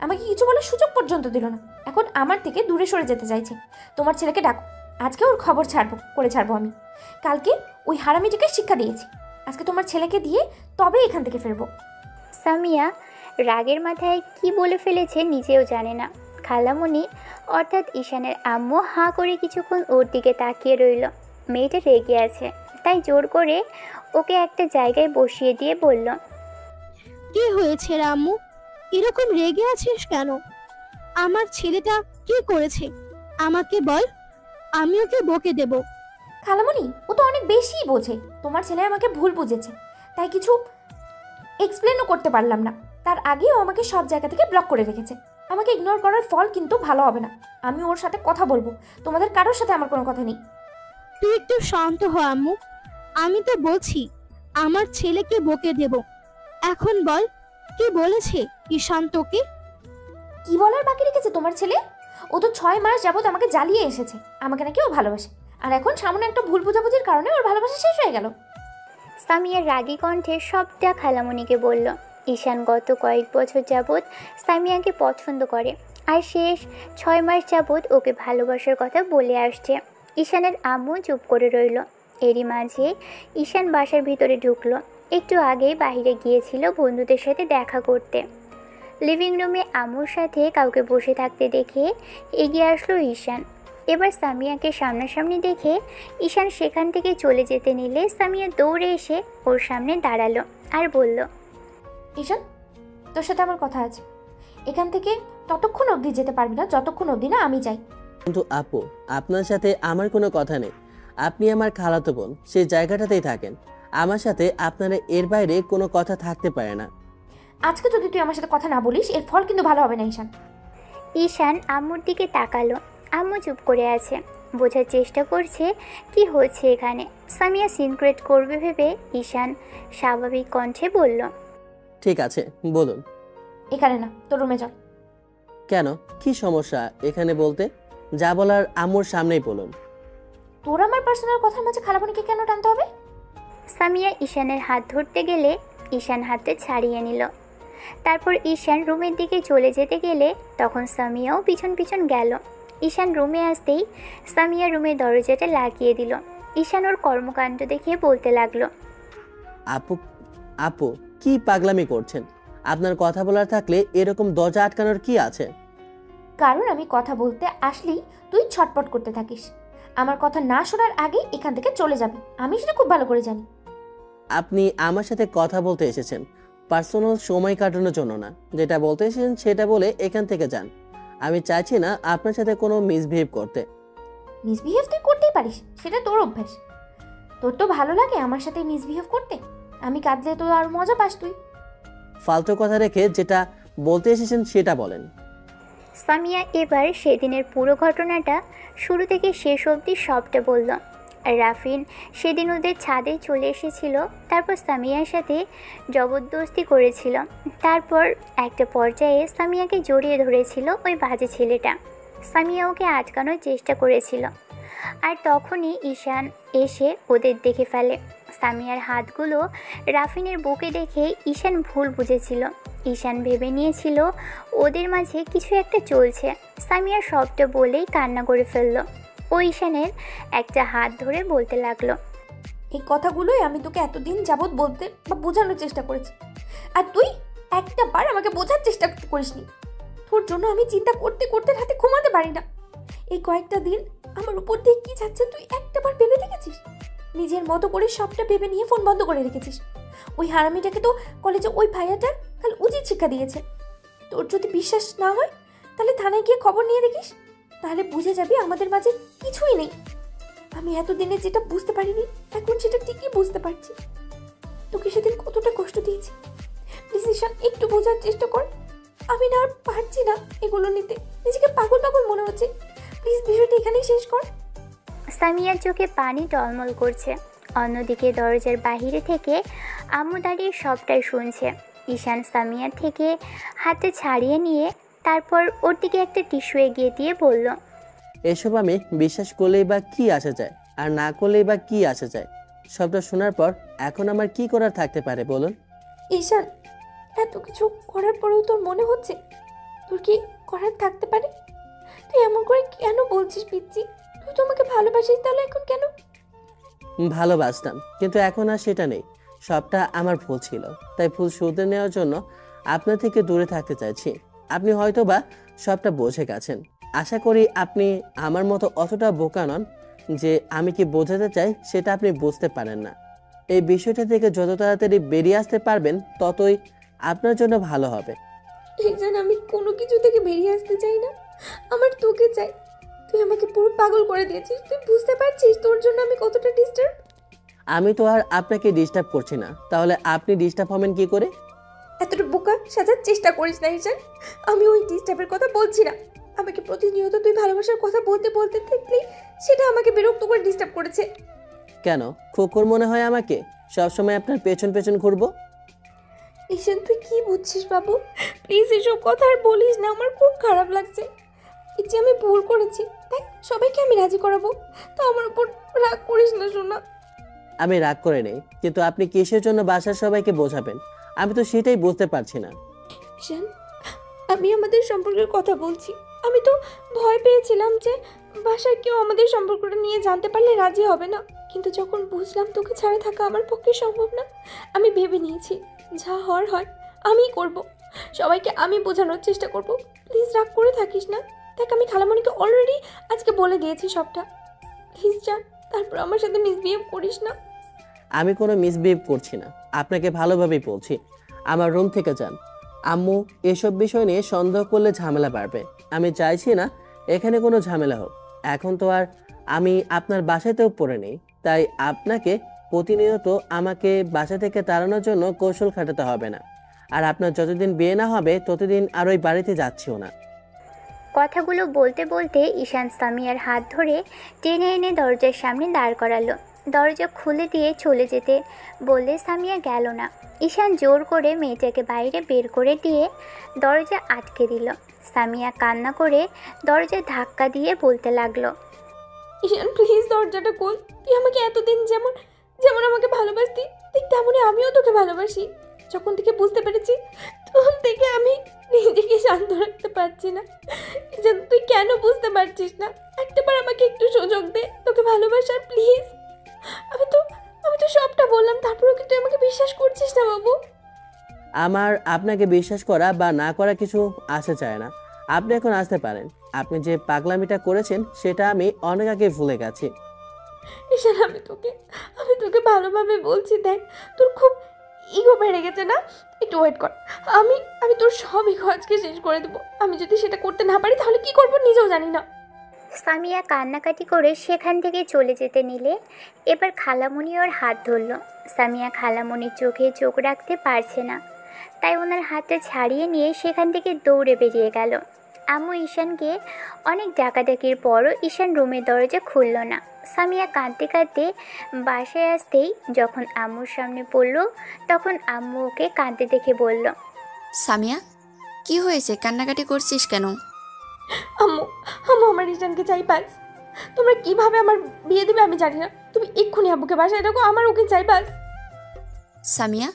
C: আমাকে কিছু বলার সুযোগ পর্যন্ত দিল না। এখন আমার থেকে দূরে সরে যেতে চাইছে। তোমার ছেলেকে ডাকো। আজকে ওর খবর ছাড়বো আমি। কালকে ওই হারামিটিকে শিক্ষা দিয়েছি। আজকে তোমার ছেলেকে দিয়ে তবে এখান থেকে ফিরবো।
B: সামিয়া রাগের মাথায় কি বলে ফেলেছে নিজেও জানে না। খালামণি অর্থাৎ ঈশানের আম্মু হাঁ করে কিছুক্ষণ ওর দিকে তাকিয়ে রইল। মেয়েটা রেগে আছে, তাই জোর করে ওকে একটা জায়গায় বসিয়ে দিয়ে বলল,
F: কি হয়েছে রে আম্মু? এরকম রেগে আছিস কেন? আমার ছেলেটা কি করেছে আমাকে বল, আমি ওকে বকে দেব।
C: খালামণি, ও তো অনেক বেশি বোঝে। তোমার ছেলে আমাকে ভুল বুঝেছে, তাই কিছু এক্সপ্লেনও করতে পারলাম না। তার আগেই ও আমাকে সব জায়গা থেকে ব্লক করে রেখেছে। আমাকে ইগনোর করার ফল কিন্তু ভালো হবে না। আমি ওর সাথে কথা বলবো, তোমাদের কারোর সাথে আমার কোনো কথা নেই।
F: তুই একটু শান্ত হ আম্মু। আমি তো বলছি আমার ছেলেকে বকে দেব। এখন বল, কি বলেছে ঈশান তোকে?
C: কি বলার বাকি রেখেছে তোমার ছেলে? ও তো 6 মাস যাবত আমাকে জ্বালিয়ে এসেছে। আমাকে নাকি ও ভালোবাসে, আর এখন সামনে একটা ভুল বোঝাবুঝির কারণে ওর ভালোবাসা শেষ হয়ে গেল।
B: সামিয়া রাগী কণ্ঠে সবটা খালামণিকে বলল। ঈশান গত কয়েক বছর যাবৎ সামিয়াকে পছন্দ করে, আর শেষ 6 মাস যাবৎ ওকে ভালোবাসার কথা বলে আসছে। ঈশানের আম্মু চুপ করে রইল। এরই মাঝে ঈশান বাসার ভিতরে ঢুকলো। একটু আগেই বাইরে গিয়েছিল বন্ধুদের সাথে দেখা করতে। লিভিং রুমে আম্মুর সাথে কাউকে বসে থাকতে দেখে এগিয়ে আসলো ঈশান। এবার সামিয়াকে সামনাসামনি দেখে ঈশান সেখান থেকে চলে যেতে নিলে সামিয়া দৌড়ে এসে ওর সামনে দাঁড়ালো আর বলল,
C: ঈশান, তোর সাথে আমার কথা আছে। এখান থেকে ততক্ষণ অবধি যেতে পারবি না যতক্ষণ অবধি না আমি যাই।
A: কিন্তু আপু, আপনার সাথে আমার কোনো কথা নেই। আপনি আমার খালাতো বোন, সেই জায়গাটাতেই থাকেন। আমার সাথে আপনারা এর বাইরে কোনো কথা থাকতে পারে না।
C: আজকে যদি তুই আমার সাথে কথা না বলিস, এর ফল কিন্তু ভালো হবে না ঈশান।
B: ঈশান আম্মুর দিকে তাকালো। আম্মু চুপ করে আছে, বোঝার চেষ্টা করছে কি হচ্ছে এখানে। সামিয়া সিনক্রেট করবে ভেবে ঈশান স্বাভাবিক কণ্ঠে বলল,
A: ঠিক আছে, বলুন।
C: এখানে না, তোর রুমে চল।
A: কেন, কি সমস্যা এখানে বলতে? যা বলার আম্মুর সামনেই বলুন।
C: তোর আমার পার্সোনাল কথার মাঝে খালামণিকে কেন টানতে হবে?
B: সামিয়া ঈশানের হাত ধরতে গেলে ঈশান হাতে ছাড়িয়ে নিল। তারপর ঈশান রুমের দিকে চলে যেতে গেলে তখন সামিয়াও পিছন পিছন গেল। ঈশান রুমে আসতেই সামিয়া রুমের দরজাটা লাগিয়ে দিল। ঈশান ওর কর্মকাণ্ড দেখে বলতে লাগলো,
A: আপু আপু কি পাগলামি করছেন? আপনার কথা বলার থাকলে এরকম দরজা আটকানোর কি আছে?
C: কারণ আমি কথা বলতে আসলেই তুই ছটপট করতে থাকিস। আমার কথা না শোনার আগেই এখান থেকে চলে যাবি, আমি সেটা খুব ভালো করে জানি।
A: আপনি আমার সাথে কথা বলতে এসেছেন, পার্সোনাল সময় কাটানোর জন্য না। যেটা বলতে এসেছেন সেটা বলে এখান থেকে যান। আমি চাইছি না আপনার সাথে কোনো মিসবিহেভ করতে।
C: মিসবিহেভ তুই করতেই পারিস, সেটা তোর অভ্যাস। তোর তো ভালো লাগে আমার সাথে মিসবিহেভ করতে। আমি কাঁদলে তো আর মজা পাস তুই।
A: ফালতু কথা রেখে যেটা বলতে এসেছেন সেটা বলেন।
B: সামিয়া এবার সেদিনের পুরো ঘটনাটা শুরু থেকে শেষ অবধি সবটা বলল। রাফিন সেদিন ওদের ছাদে চলে এসেছিল, তারপর সামিয়ার সাথে জবরদস্তি করেছিল। তারপর একটা পর্যায়ে সামিয়াকে জড়িয়ে ধরেছিল ওই বাজে ছেলেটা। সামিয়া ওকে আটকানোর চেষ্টা করেছিল, আর তখনই ঈশান এসে ওদের দেখে ফেলে। সামিয়ার হাতগুলো রাফিনের বুকে দেখে ঈশান ভুল বুঝেছিল। ঈশান ভেবে নিয়েছিল ওদের মাঝে কিছু একটা চলছে। সামিয়া সবটা বলেই কান্না করে ফেলল। ও ঈশানের একটা হাত ধরে বলতে লাগলো,
C: এই কথাগুলোই আমি তোকে এতদিন যাবৎ বলতে বা বোঝানোর চেষ্টা করেছি, আর তুই একটা বার আমাকে বোঝার চেষ্টা করিসনি। তোর জন্য আমি চিন্তা করতে করতে রাতে ঘুমাতে পারি না। এই কয়েকটা দিন আমার উপর দিয়ে কি যাচ্ছে তুই একটা বার ভেবে দেখেছিস? নিজের মতো করে সবটা ভেবে নিয়ে ফোন বন্ধ করে রেখেছিস। ওই হারামিটাকে তো কলেজে ওই ভাইয়াটা কাল উচিত শিক্ষা দিয়েছে। তোর যদি বিশ্বাস না হয় তাহলে থানায় গিয়ে খবর নিয়ে দেখিস, তাহলে বুঝে যাবি আমাদের মাঝে কিছুই নেই। আমি এতদিনে যেটা বুঝতে পারিনি এখন সেটা ঠিকই বুঝতে পারছি। তোকে সেদিন কতটা কষ্ট দিয়েছি। প্লিজ ঈশান, একটু বোঝার চেষ্টা কর। আমি না আর পারছি না এগুলো নিতে, নিজেকে পাগল পাগল মনে হচ্ছে। প্লিজ বিষয়টা এখানেই শেষ কর।
B: সামিয়ার চোখে পানি টলমল করছে। অন্যদিকে দরজার বাহিরে থেকে আম্মু দাঁড়িয়ে সবটাই শুনছে। ঈশান সামিয়ার থেকে হাতে ছাড়িয়ে নিয়ে তারপর ওর দিকে একটা টিস্যু এগিয়ে দিয়ে বলল,
A: এসব আমি বিশ্বাস করলেই বা কি আসা যায়, আর না করলেই বা কি আসা যায়? সবটা শোনার পর এখন আমার কি করার থাকতে পারে বলুন?
C: ঈশান, এত কিছু করার পরেও তোর মনে হচ্ছে তোর কি করার থাকতে পারে? তুই এমন করে কেন বলছিস পিচ্ছি? তুই তো আমাকে ভালোবাসিস, তাহলে এখন কেন?
A: ভালোবাসতাম, কিন্তু এখন আর সেটা নেই। সবটা আমার ভুল ছিল, তাই ভুল শুধরে নেওয়ার জন্য আপনার থেকে দূরে থাকতে চাইছি। আপনি হয়তো বা সবটা বুঝে গেছেন। আশা করি আপনি আমার মতো অতটা বোকা নন যে আমি কি বোঝাতে চাই সেটা আপনি বুঝতে পারেন না। এই বিষয়টা থেকে যত তাড়াতাড়ি বেরিয়ে আসতে পারবেন ততই আপনার জন্য ভালো হবে।
C: ঈশান, আমি কোনো কিছু থেকে বেরিয়ে আসতে চাই না, আমার তোকে চাই। তুই আমাকে পুরো পাগল করে দিয়েছিস। তুই বুঝতে পারছিস তোর জন্য আমি কতটা ডিস্টার্ব?
A: আমি তো আর আপনাকে ডিস্টার্ব করছি না, তাহলে আপনি ডিস্টার্ব হবেন কি করে?
C: এতটা বোকা সাজার চেষ্টা করিস না ঈশান। আমি ওই ডিস্টার্বের কথা বলছি না। আমাকে প্রতিনিয়ত তুই ভালোবাসার কথা বলতে বলতে থাকলেই সেটা আমাকে বিরক্ত করে ডিস্টার্ব করেছে।
A: কেন কুকুর মনে হয় আমাকে? সবসময় আপনার পেছন পেছন ঘুরবো?
C: ঈশান তুই কি বুঝছিস বাবু? প্লিজ এসব কথা আর বলিস না, আমার খুব খারাপ লাগছে। এই যে আমি ভুল করেছি, দেখ সবাইকে আমি রাজি করাবো, তো আমার উপর রাগ করিস না সোনা।
A: আমি রাগ করে নেই, কিন্তু আপনি কিসের জন্য বাসার সবাইকে বোঝাবেন? আমি তো সেটাই বুঝতে পারছি না।
C: ঈশান আমি আমাদের সম্পর্কের কথা বলছি। আমি তো ভয় পেয়েছিলাম যে বাসায় কেউ আমাদের সম্পর্কটা নিয়ে জানতে পারলে রাজি হবে না, কিন্তু যখন বুঝলাম তোকে ছাড়া থাকা আমার পক্ষে সম্ভব না, আমি ভেবে নিয়েছি যা হওয়ার হয় আমিই করব। সবাইকে আমি বোঝানোর চেষ্টা করব। প্লিজ রাগ করে থাকিস না। দেখ আমি খালামণিকে অলরেডি আজকে বলে দিয়েছি সবটা। প্লিজ যা, তারপর আমার সাথে মিসবিহেভ করিস না।
A: আমি কোনো মিসবিহেভ করছি না, আপনাকে ভালোভাবেই বলছি। আমার রুম থেকে যান। আম্মু এসব বিষয় নিয়ে সন্দেহ করলে ঝামেলা বাড়বে। আমি চাইছি না এখানে কোনো ঝামেলা হোক। এখন তো আর আমি আপনার বাসাতেও পড়ে নেই, তাই আপনাকে প্রতিনিয়ত আমাকে বাসা থেকে তাড়ানোর জন্য কৌশল খাটাতে হবে না। আর আপনার যতদিন বিয়ে না হবে ততদিন আর ওই বাড়িতে যাচ্ছিও না।
B: কথাগুলো বলতে বলতে ঈশান সামিয়ার হাত ধরে টেনে এনে দরজার সামনে দাঁড় করালো। দরজা খুলে দিয়ে চলে যেতে বললে সামিয়া গেল না। ঈশান জোর করে মেয়েটাকে বাইরে বের করে দিয়ে দরজা আটকে দিল। সামিয়া কান্না করে দরজায় ধাক্কা দিয়ে বলতে লাগলো,
C: ঈশান প্লিজ দরজাটা খোল। তুই আমাকে এতদিন যেমন যেমন আমাকে ভালোবাসতি ঠিক তেমনই আমিও তোকে ভালোবাসি। যখন থেকে বুঝতে পেরেছি তখন থেকে আমি নিজেকে শান্ত রাখতে পারছি না। ঈশান তুই কেন বুঝতে পারছিস না? একটাবার আমাকে একটু সুযোগ দে তোকে ভালোবাসার প্লিজ। আমি তো সবটা বললাম, তারপরেও কি তুই আমাকে বিশ্বাস করছিস না বাবু?
A: আমার আপনাকে বিশ্বাস করা বা না করা কিছু আসে চায় না। আপনি এখন আসতে পারেন। আপনি যে পাগলামিটা করেছেন সেটা আমি অনেক আগে ভুলে গেছি।
C: ঈশান আমি তোকে ভালোভাবে বলছি। দেখ তোর খুব ইগো বেড়ে গেছে না, একটু ওয়েট কর। আমি তোর সব ইগো আজকে শেষ করে দেবো। আমি যদি সেটা করতে না পারি তাহলে কি করবো নিজেও জানি না।
B: সামিয়া কান্নাকাটি করে সেখান থেকে চলে যেতে নিলে এবার খালামণি ওর হাত ধরল। সামিয়া খালামণির চোখে চোখ রাখতে পারছে না, তাই ওনার হাতটা ছাড়িয়ে নিয়ে সেখান থেকে দৌড়ে বেরিয়ে গেল। আম্মু ঈশানকে অনেক ডাকাডাকির পরও ঈশান রুমের দরজা খুলল না। সামিয়া কাঁদতে কাঁদতে বাসায় আসতেই যখন আম্মুর সামনে পড়ল, তখন আম্মু ওকে কাঁদতে দেখে বলল,
D: সামিয়া কি হয়েছে, কান্নাকাটি করছিস কেন?
C: আম্মু আমার ঈশানকে চাই বাস। তোমরা কিভাবে আমার বিয়ে দেবে আমি জানি না, তুমি এক্ষুনি আব্বুকে বাসায় রাখো, আমার ওকে চাই বাস।
D: সামিয়া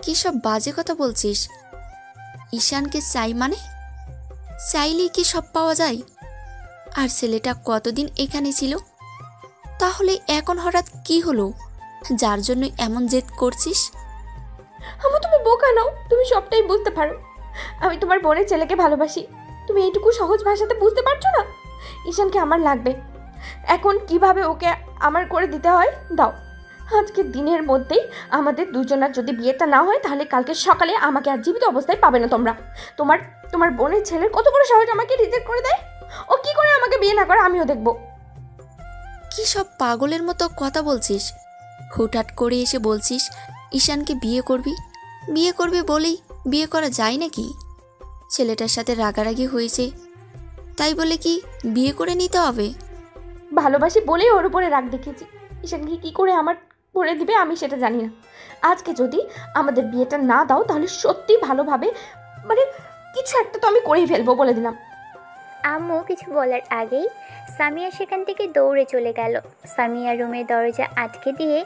D: কী সব বাজে কথা বলছিস? ঈশানকে চাই মানে? চাইলেই কি সব পাওয়া যায়? আর ছেলেটা কতদিন এখানে ছিল? তাহলে এখন হঠাৎ কি হলো যার জন্য এমন জেদ করছিস?
C: আম্মু তুমি বোকা নাও, তুমি সবটাই বুঝতে পারো। আমি তোমার বোনের ছেলেকে ভালোবাসি। তুমি এইটুকু সহজ ভাষাতে বুঝতে পারছো না? ঈশানকে আমার লাগবে। এখন কিভাবে ওকে আমার করে দিতে হয় দাও। আজকে দিনের মধ্যেই আমাদের দুজনের যদি বিয়েটা না হয় তাহলে কালকে সকালে আমাকে আর জীবিত অবস্থায় পাবে না তোমরা। তোমার বোনের ছেলের কত বড় সাহস আমাকে রিজেক্ট করে দেয়। ও কি করে আমাকে বিয়ে না করে আমিও দেখব।
D: কি সব পাগলের মতো কথা বলছিস? হুটহাট করে এসে বলছিস ঈশানকে বিয়ে করবি বলেই বিয়ে করা যায় নাকি? ছেলেটার সাথে রাগারাগি হয়েছে তাই বলে কি বিয়ে করে নিতে হবে?
C: ভালোবাসি বলেই ওর উপরে রাগ দেখিয়েছি। ঈশানকে কি করে আমার করে দিবে আমি সেটা জানি না। আজকে যদি আমাদের বিয়েটা না দাও তাহলে সত্যি ভালোভাবে মানে কিছু একটা তো আমি করেই ফেলবো বলে দিলাম।
B: আম্মু কিছু বলার আগেই সামিয়া সেখান থেকে দৌড়ে চলে গেল। সামিয়া রুমের দরজা আটকে দিয়ে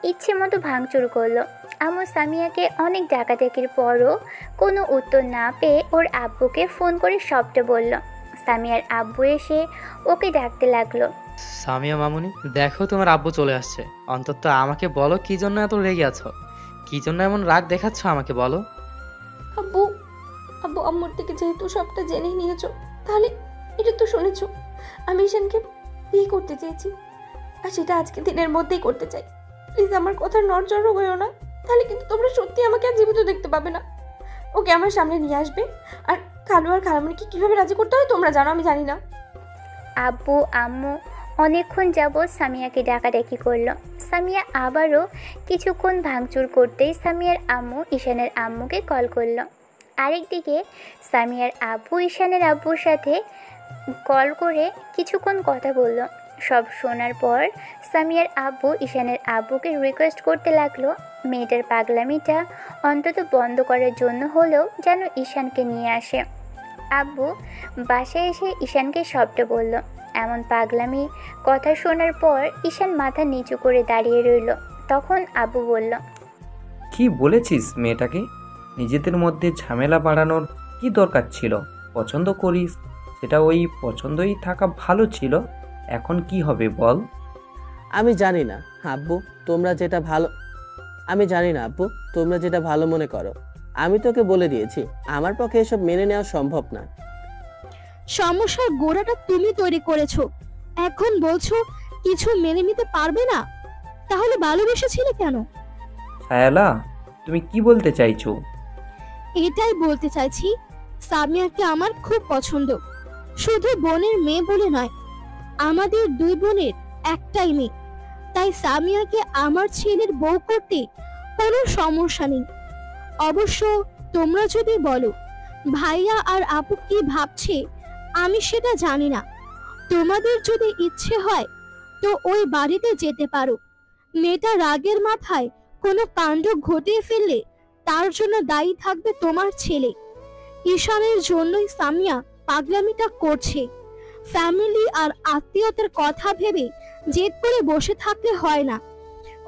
B: ইচ্ছে মতো ভাঙচুর করলো। আম্মু সামিয়াকে অনেক ডাকাডাকির পরও কোনো উত্তর না পেয়ে ওর আব্বুকে ফোন করে সবটা বলল। সামিয়ার আব্বু এসে ওকে ডাকতে লাগলো,
K: সামিয়া মামুনি দেখো তোমার আব্বু চলে আসছে। অন্তত আমাকে বলো কি জন্য এত রেগে আছো, কি জন্য এমন রাগ দেখাচ্ছ আমাকে বলো।
C: আব্বু আম্মুর থেকে যেহেতু সবটা জেনে নিয়েছো তাহলে এটা তো শুনেছো আমি ঈশানকে বিয়ে করতে চেয়েছি, আর সেটা আজকে দিনের মধ্যেই করতে চাই। প্লিজ আমার কথা নড়চড় হয়েও না, তাহলে কিন্তু তোমরা সত্যি আমাকে আর জীবিত দেখতে পাবে না। ওকে আমার সামনে নিয়ে আসবে, আর খালু আর খালামণিকে কীভাবে রাজি করতে হয় তোমরা জানো, আমি জানি না।
B: আব্বু আম্মু অনেকক্ষণ যাবৎ সামিয়াকে ডাকাডাকি করলো। সামিয়া আবারও কিছুক্ষণ ভাঙচুর করতেই সামিয়ার আম্মু ঈশানের আম্মুকে কল করলো। আরেকদিকে সামিয়ার আব্বু ঈশানের আব্বুর সাথে কল করে কিছুক্ষণ কথা বলল। সব শোনার পর সামিয়ার আব্বু ঈশানের আব্বুকে রিকোয়েস্ট করতে লাগলো মেয়েটার পাগলামিটা অন্তত বন্ধ করার জন্য হলেও যেন ঈশানকে নিয়ে আসে। আব্বু বাসায় এসে ঈশানকে সবটা বলল। এমন পাগলামি কথা শোনার পর ঈশান মাথা নিচু করে দাঁড়িয়ে রইল। তখন আব্বু বলল,
E: কি বলেছিস মেয়েটাকে? নিজেদের মধ্যে ঝামেলা বাড়ানোর কি দরকার ছিল? পছন্দ করিস, সেটা ওই পছন্দই থাকা ভালো ছিল। এখন কি হবে বল?
A: আমি জানি না আব্বু, তোমরা যেটা ভালো মনে করো। আমি তোকে বলে দিয়েছি আমার পক্ষে এসব মেনে নেওয়া সম্ভব না।
F: সমস্যার গোড়াটা তুমি তৈরি করেছো, এখন বলছো কিছু মেনে নিতে পারবে না। তাহলে ভালোবেসেছিলে কেন?
E: সায়ালা, তুমি কি বলতে চাইছো?
F: এটাই বলতে চাইছি, সামিয়াকে আমার খুব পছন্দ। শুধু বোনের মেয়ে বলে নয়, আমাদের দুই বোনের একটাই মেয়ে। তাই সামিয়াকে আমার ছেলের বউ করতে কোনো সমস্যা নেই। অবশ্য তোমরা যদি বলো ভাইয়া আর আপু কি ভাবছে আমি সেটা জানি না। তোমাদের যদি ইচ্ছে হয় তো ওই বাড়িতে যেতে পারো। মেয়েটা রাগের মাথায় কোনো কাণ্ড ঘটিয়ে ফেললে তার জন্য দায়ী থাকবে তোমার ছেলে। ঈশানের জন্যই সামিয়া পাগলামিটা করছে। ফ্যামিলি আর আত্মীয়তার কথা ভেবে জেদ করে বসে থাকতে হয় না।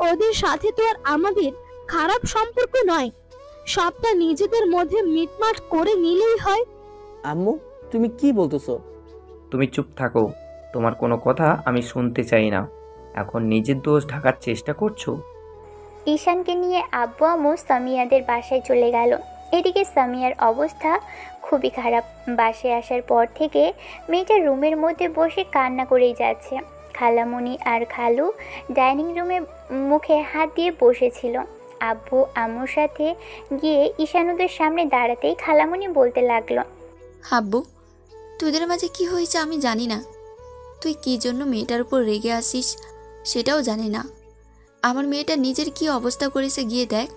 F: ওদের সাথে তো আর আমাদের খারাপ সম্পর্ক নয়, সবটা নিজেদের মধ্যে মিটমাট করে নিলেই হয়।
A: আম্মু, তুমি কি বলতেছো?
E: তুমি চুপ থাকো, তোমার কোনো কথা আমি শুনতে চাই না। এখন নিজের দোষ ঢাকার চেষ্টা করছো।
B: ঈশানকে নিয়ে আব্বু আম্মু সামিয়াদের বাসায় চলে গেল। এদিকে সামিয়ার অবস্থা খুবই খারাপ। বাসায় আসার পর থেকে মেয়েটা রুমের মধ্যে বসে কান্না করেই যাচ্ছে। খালামণি আর খালু ডাইনিং রুমে মুখে হাত দিয়ে বসেছিল। আব্বু আম্মুর সাথে গিয়ে ঈশানুদের সামনে দাঁড়াতেই খালামণি বলতে লাগলো,
D: আব্বু, তোদের মাঝে কি হয়েছে আমি জানি না। তুই কি জন্য মেয়েটার উপর রেগে আসিস সেটাও জানি না। আমার মেয়েটা নিজের কি অবস্থা করেছে গিয়ে দেখ।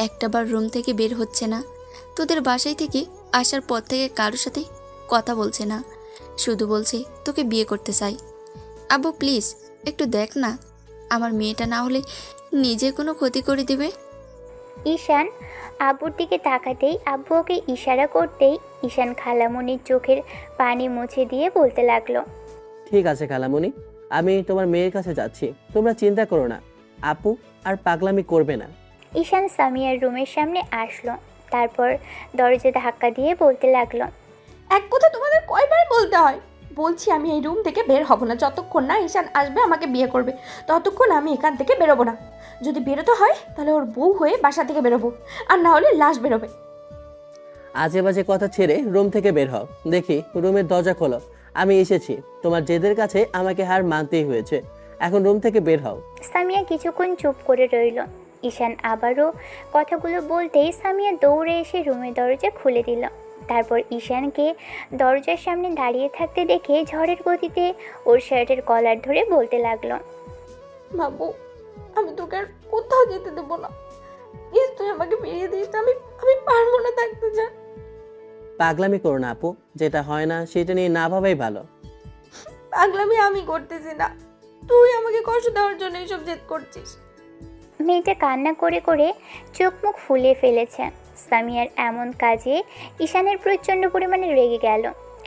D: একটাবার রুম থেকে বের হচ্ছে না। তোদের বাসায় থেকে আসার পর থেকে কারোর সাথে কথা বলছে না, শুধু বলছে তোকে বিয়ে করতে চাই। আব্বু প্লিজ একটু দেখ না, আমার মেয়েটা না হলে নিজে কোনো ক্ষতি করে দিবে।
B: ঈশান আব্বুর দিকে তাকাতেই আব্বু ওকে ইশারা করতেই ঈশান খালামণির চোখের পানি মুছে দিয়ে বলতে লাগলো,
A: ঠিক আছে খালামণি, আমি তোমার মেয়ের কাছে যাচ্ছি, তোমরা চিন্তা করো না। আপু আর পাগলামি করবে না।
B: ঈশান সামিয়ার রুমের সামনে আসলো। তারপর দরজা ধাক্কা দিয়ে বলতে লাগলো,
C: এক কথা তোমাদের কয়বার বলতে হয়? বলছি আমি এই রুম থেকে বের হব না যতক্ষণ না ঈশান আসবে আমাকে বিয়ে করবে। ততক্ষণ আমি এখান থেকে বেরোবো না। যদি বেরোতে হয় তাহলে ওর বউ হয়ে বাসা থেকে বেরোবো, আর না হলে লাশ বেরোবে।
A: আজে বাজে কথা ছেড়ে রুম থেকে বের হও। দেখি রুমের দরজা খোলো। আমি এসেছি, তোমার জেদের কাছে আমাকে হার মানতেই হয়েছে। এখন রুম থেকে বের হও।
B: সামিয়া কিছুক্ষণ চুপ করে রইল। ঈশান আবারও কথাগুলো বলতেই সামিয়া দৌড়ে এসে রুমের দরজা খুলে দিল। তারপর ঈশানকে দরজার সামনে দাঁড়িয়ে থাকতে দেখে ঝড়ের গতিতে ওর শার্টের কলার ধরে বলতে লাগলো,
C: বাবু, আমি তোকে আর কোথাও যেতে দেবো না। প্লিজ তুই আমাকে ফিরিয়ে দিস। আমি পারবো না থাকতে। যা।
A: পাগলামি করো না আপু, যেটা হয় না সেটা নিয়ে না ভাবাই ভালো।
C: পাগলামি আমি করতেছি না, তুই আমাকে কষ্ট দেওয়ার জন্য এসব জেদ করছিস।
B: মেয়েটা কান্না করে করে চোখ মুখ ফুলিয়ে ফেলেছে। সামিয়ার এমন কাজে ঈশানের প্রচণ্ড পরিমাণে রেগে গেল।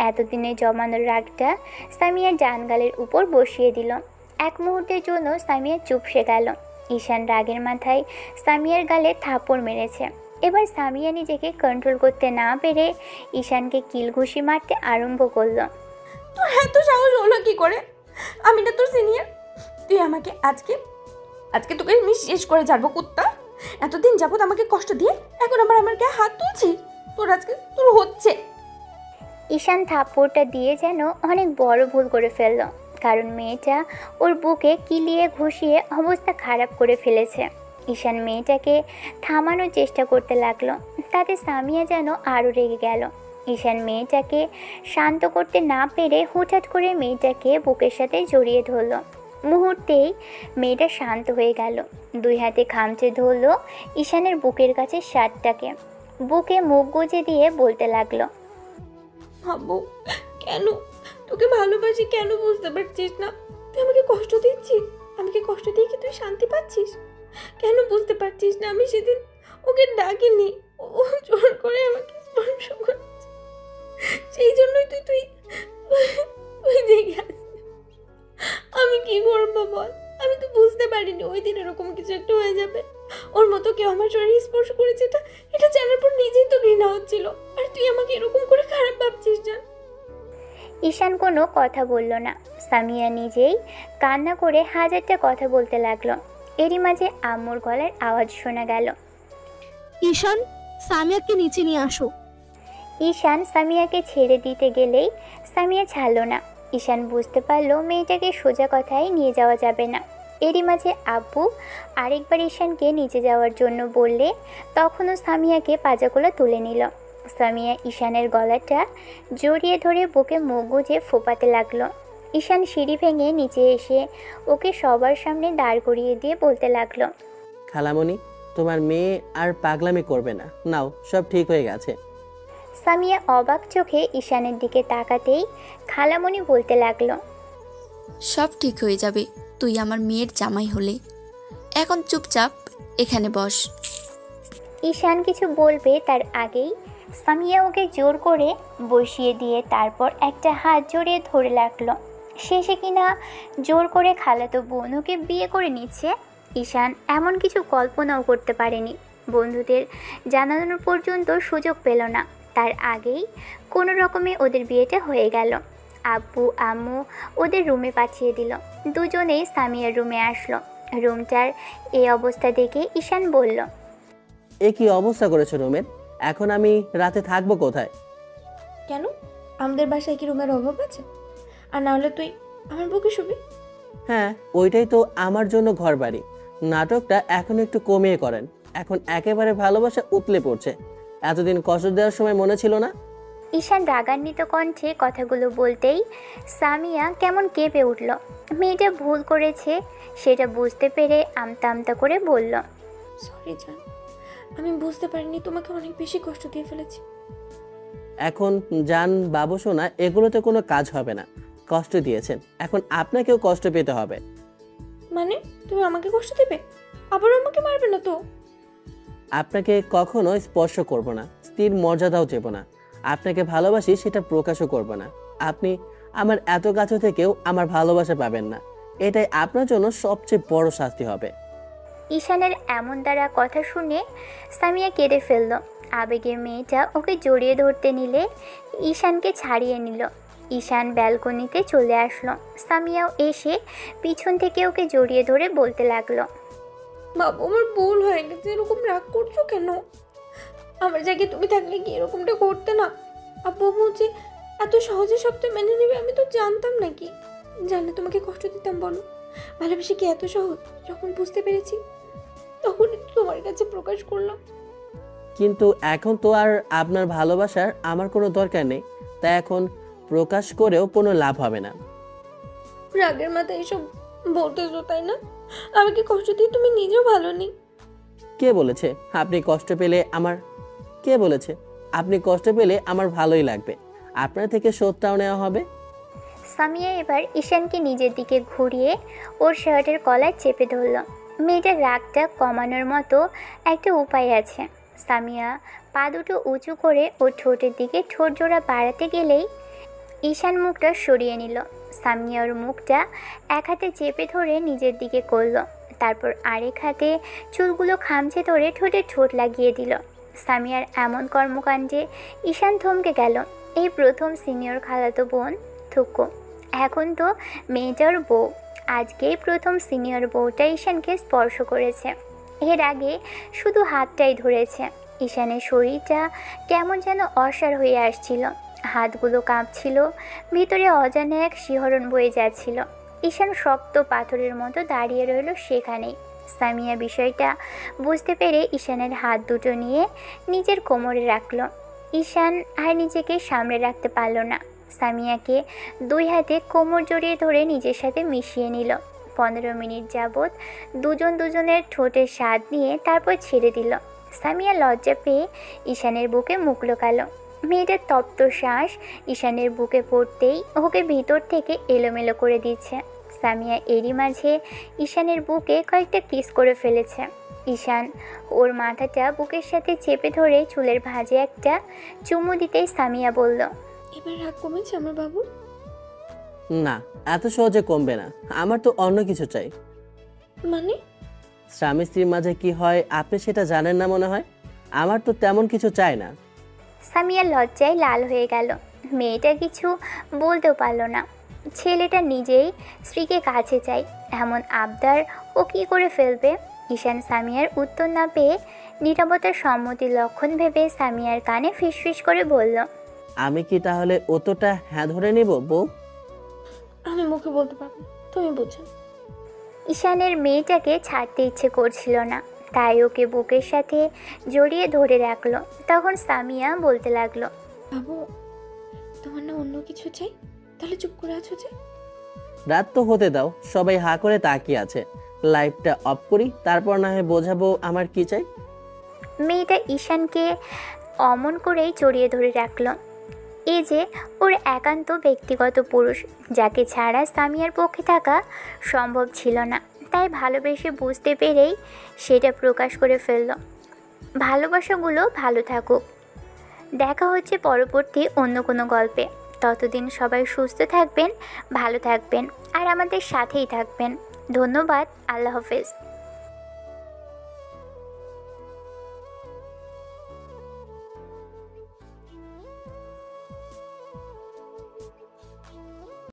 B: এতদিনে জমানোর রাগটা সামিয়ার জানগালের উপর বসিয়ে দিল। এক মুহূর্তের জন্য সামিয়া চুপসে গেল। ঈশান রাগের মাথায় সামিয়ার গালে থাপড় মেরেছে। এবার সামিয়া নিজেকে কন্ট্রোল করতে না পেরে ঈশানকে কিলঘুষি মারতে আরম্ভ করলো।
C: তোর এত সাহস হলো কি করে? আমি না তোর সিনিয়র? তুই আমাকে আজকে তোকে আমি শেষ করে ছাড়বো কুত্তা। এতদিন যাবত আমাকে কষ্ট দিয়ে এখন আমার গায়ে হাত তুলছিস? তোর হচ্ছে।
B: ঈশান থাপ্পড়টা দিয়ে যেন অনেক বড় ভুল করে ফেলল, কারণ মেয়েটা ওর বুকে কিলিয়ে ঘুষিয়ে অবস্থা খারাপ করে ফেলেছে। ঈশান মেয়েটাকে থামানোর চেষ্টা করতে লাগলো, তাতে সামিয়া যেন আরও রেগে গেল। ঈশান মেয়েটাকে শান্ত করতে না পেরে হুটহাট করে মেয়েটাকে বুকের সাথে জড়িয়ে ধরল। মুহূর্তেই মেয়েটা শান্ত হয়ে গেল। 2 হাতে খামচে ধরল ঈশানের বুকের কাছে শার্টটাকে, বুকে মুখ গুজে দিয়ে বলতে লাগলো,
C: আব্বু কেন তোকে ভালোবাসি, কেন বুঝতে পারছিস না? তুই আমাকে কষ্ট দিচ্ছিস, আমাকে কষ্ট দিয়ে কি তুই শান্তি পাচ্ছিস? কেন বুঝতে পারছিস না? আমি সেদিন ওকে ডাকিনি, ও জোর করে আমাকে স্পর্শ করছে, সেই জন্যই তুই তুই তুই জেগে আছিস। আমি কি করবো বল? আমি তো বুঝতে পারিনি ওই দিন এরকম কিছু একটা হয়ে যাবে। ওর মতো কেউ আমার শরীরে স্পর্শ করেছে, এটা জানার পর নিজেই তো ঘৃণা হচ্ছিল, আর তুই আমাকে এরকম করে খারাপ ভাবছিস না?
B: ঈশান কোনো কথা বলল না। সামিয়া নিজেই কান্না করে হাজারটা কথা বলতে লাগলো। এরই মাঝে আম্মুর গলার আওয়াজ শোনা গেল,
F: ঈশান, সামিয়াকে নিচে নিয়ে আসো।
B: ঈশান সামিয়াকে ছেড়ে দিতে গেলেই সামিয়া ছাড়ল না। ঈশান বুঝতে পারল মেয়েটাকে সোজা কথায় নিয়ে যাওয়া যাবে না। এরই মাঝে আব্বু আরেকবার ঈশানকে নিচে যাওয়ার জন্য বললে তখনও সামিয়াকে পাজাগুলো তুলে নিল। সামিয়া ঈশানের গলাটা জড়িয়ে ধরে বুকে মুখ গুজে ফোপাতে লাগলো। ঈশান সিঁড়ি ভেঙে নিচে এসে ওকে সবার সামনে দাঁড় করিয়ে দিয়ে বলতে লাগলো,
A: খালামণি, তোমার মেয়ে আর পাগলামি করবে না, নাও সব ঠিক হয়ে গেছে।
B: সামিয়া অবাক চোখে ঈশানের দিকে তাকাতেই খালামণি বলতে লাগলো,
D: সব ঠিক হয়ে যাবে, তুই আমার মেয়ের জামাই হলে। এখন চুপচাপ এখানে বস।
B: ঈশান কিছু বলবে তার আগেই সামিয়া ওকে জোর করে বসিয়ে দিয়ে তারপর একটা হাত জড়িয়ে ধরে লাগলো। শেষে কিনা জোর করে খালাতো বোন ওকে বিয়ে করে নিচ্ছে। ঈশান এমন কিছু কল্পনাও করতে পারেনি। বন্ধুদের জানানোর পর্যন্ত সুযোগ পেল না, তার আগেই কোনো রকমে ওদের বিয়েটা হয়ে গেল। আব্বু আম্মু ওদের রুমে পাঠিয়ে দিল। দুজনেই সামিয়ার রুমে আসলো। রুমটার এই অবস্থা দেখে ঈশান বলল,
A: এ কি অবস্থা করেছো রুমের? এখন আমি রাতে থাকবো কোথায়?
C: কেন, আমাদের বাসায় কি রুমের অভাব আছে? আর না হলে তুই আমার বুকে শুবি?
A: হ্যাঁ, ওইটাই তো আমার জন্য ঘর বাড়ি। নাটকটা এখন একটু কমিয়ে করেন, এখন একেবারে ভালোবাসা উতলে পড়ছে। এতদিন কষ্ট দেওয়ার সময় মনে ছিল না?
B: ঈশান রাগান্বিত কণ্ঠে কথাগুলো বলতেই সামিয়া কেমন কেঁপে উঠল। মেয়েটা ভুল করেছে সেটা বুঝতে পেরে আমতা আমতা করে বলল,
C: সরি জান, আমি বুঝতে পারিনি, তোমাকে অনেক বেশি কষ্ট দিয়ে ফেলেছি।
A: এখন জান বাবু সোনা, এগুলোতে কোনো কাজ হবে না। কষ্ট দিয়েছেন, এখন আপনাকেও কষ্ট পেতে হবে।
C: মানে তুমি আমাকে কষ্ট দেবে? আবার আমাকে মারবে না তো?
A: আপনাকে কখনো স্পর্শ করব না, স্ত্রীর মর্যাদাও দেব না। আপনাকে ভালোবাসি সেটা প্রকাশও করব না। আপনি আমার এত কাছে থেকেও আমার ভালোবাসা পাবেন না, এটাই আপনার জন্য সবচেয়ে বড় শাস্তি হবে।
B: ঈশানের এমন দ্বারা কথা শুনে সামিয়া কেঁদে ফেলল। আবেগে মেয়েটা ওকে জড়িয়ে ধরতে নিলে ঈশানকে ছাড়িয়ে নিল। ঈশান ব্যালকনিতে চলে আসলো। সামিয়াও এসে পিছন থেকে ওকে জড়িয়ে ধরে বলতে লাগলো,
C: বাবু আমার ভুল হয়ে গেছে, এরকম রাগ করছো কেন? আমার জায়গায় তুমি থাকলে কি এরকমটা করতে না? আব্বু বলছে এত সহজে সবটা মেনে নেবে, আমি তো জানতাম নাকি? জানলে তোমাকে কষ্ট দিতাম বলো? ভালোবেসে কি এত সহজ? যখন বুঝতে পেরেছি তখনই তো তোমার কাছে প্রকাশ করলাম।
A: কিন্তু এখন তো আর আপনার ভালোবাসার আমার কোনো দরকার নেই, তাই এখন প্রকাশ করেও কোনো লাভ হবে না।
C: রাগের মাথায় এসব বলতেছো তাই না? আমাকে কষ্ট দিয়ে তুমি নিজেও ভালো নেই।
A: কে বলেছে আপনি কষ্ট পেলে আমার ভালোই লাগবে? আপনার থেকে শোধটাও নেওয়া হবে।
B: সামিয়া এবার ঈশানকে নিজের দিকে ঘুরিয়ে ওর শার্টের কলার চেপে ধরল। মেয়েটার রাগটা কমানোর মতো একটা উপায় আছে। সামিয়া পা দুটো উঁচু করে ওর ঠোঁটের দিকে ঠোঁট জোড়া বাড়াতে গেলেই ঈশান মুখটা সরিয়ে নিল। সামিয়া ওর মুখটা এক হাতে চেপে ধরে নিজের দিকে করলো, তারপর আরেক হাতে চুলগুলো খামচে ধরে ঠোঁটে ঠোঁট লাগিয়ে দিল। সামিয়ার এমন কর্মকাণ্ডে ঈশান থমকে গেল। এই প্রথম সিনিয়র খালাতো বোন থুকু, এখন তো মেয়েটার বউ। আজকেই প্রথম সিনিয়র বউটা ঈশানকে স্পর্শ করেছে। এর আগে শুধু হাতটাই ধরেছে। ঈশানের শরীরটা কেমন যেন অসাড় হয়ে আসছিল, হাতগুলো কাঁপছিল, ভিতরে অজানা এক শিহরণ বয়ে যাচ্ছিল। ঈশান শক্ত পাথরের মতো দাঁড়িয়ে রইল সেখানেই। সামিয়া বিষয়টা বুঝতে পেরে ঈশানের হাত দুটো নিয়ে নিজের কোমরে রাখল। ঈশান আর নিজেকে সামলে রাখতে পারল না। সামিয়াকে দুই হাতে কোমর জড়িয়ে ধরে নিজের সাথে মিশিয়ে নিল। 15 মিনিট যাবৎ দুজন দুজনের ঠোঁটের স্বাদ নিয়ে তারপর ছেড়ে দিল। সামিয়া লজ্জা পেয়ে ঈশানের বুকে মুখ লুকালো। মেয়েটার তপ্ত শ্বাস ঈশানের বুকে পড়তেই ওকে ভিতর থেকে এলোমেলো করে দিচ্ছে। সামিয়া এরই মাঝে ঈশানের বুকে কয়েকটা কিস করে ফেলেছে। ঈশান ওর মাথাটা বুকের সাথে চেপে ধরে চুলের ভাঁজে একটা চুমু দিতেই সামিয়া বলল,
C: এবার রাগ কমেছে আমার বাবু?
A: না, এত সহজে কমবে না। আমার তো অন্য কিছু চাই।
C: মানে?
A: স্বামী স্ত্রীর মাঝে কি হয় আপনি সেটা জানেন না মনে হয়। আমার তো তেমন কিছু চাই না।
B: সামিয়া লজ্জায় লাল হয়ে গেল। মেয়েটা কিছু বলতেও পারল না। ছেলেটা নিজেই স্ত্রীকে কাছে চাই, এমন আবদার ও কী করে ফেলবে? ঈশান সামিয়ার উত্তর না পেয়ে নীরবতার সম্মতির লক্ষণ ভেবে সামিয়ার কানে ফিসফিস করে বলল,
A: আমি কি তাহলে অতটা হ্যাঁ ধরে নিব বউ?
C: আমি মুখে বলতে পারবো, তুমি বুঝো।
B: ঈশানের মেয়েটাকে ছাড়তে ইচ্ছে করছিল না, তাই ওকে বুকের সাথে জড়িয়ে ধরে রাখলো। তখন সামিয়া বলতে লাগলো,
C: বাবু তোমার না অন্য কিছু চাই? তাহলে চুপ করে আছো যে?
A: রাত তো হতে দাও, সবাই হা করে তাকিয়ে আছে। লাইটটা অফ করি, তারপর না হয় বোঝাবো আমার কি চাই।
B: মেয়েটা ঈশানকে অমন করেই জড়িয়ে ধরে রাখলো। এই যে ওর একান্ত ব্যক্তিগত পুরুষ, যাকে ছাড়া সামিয়ার পক্ষে থাকা সম্ভব ছিল না। তাই ভালোবেসে বুঝতে পেরেই সেটা প্রকাশ করে ফেলল। ভালোবাসাগুলো ভালো থাকুক। দেখা হচ্ছে পরবর্তী অন্য কোনো গল্পে। ততদিন সবাই সুস্থ থাকবেন, ভালো থাকবেন আর আমাদের সাথেই থাকবেন। ধন্যবাদ। আল্লাহ হাফেজ।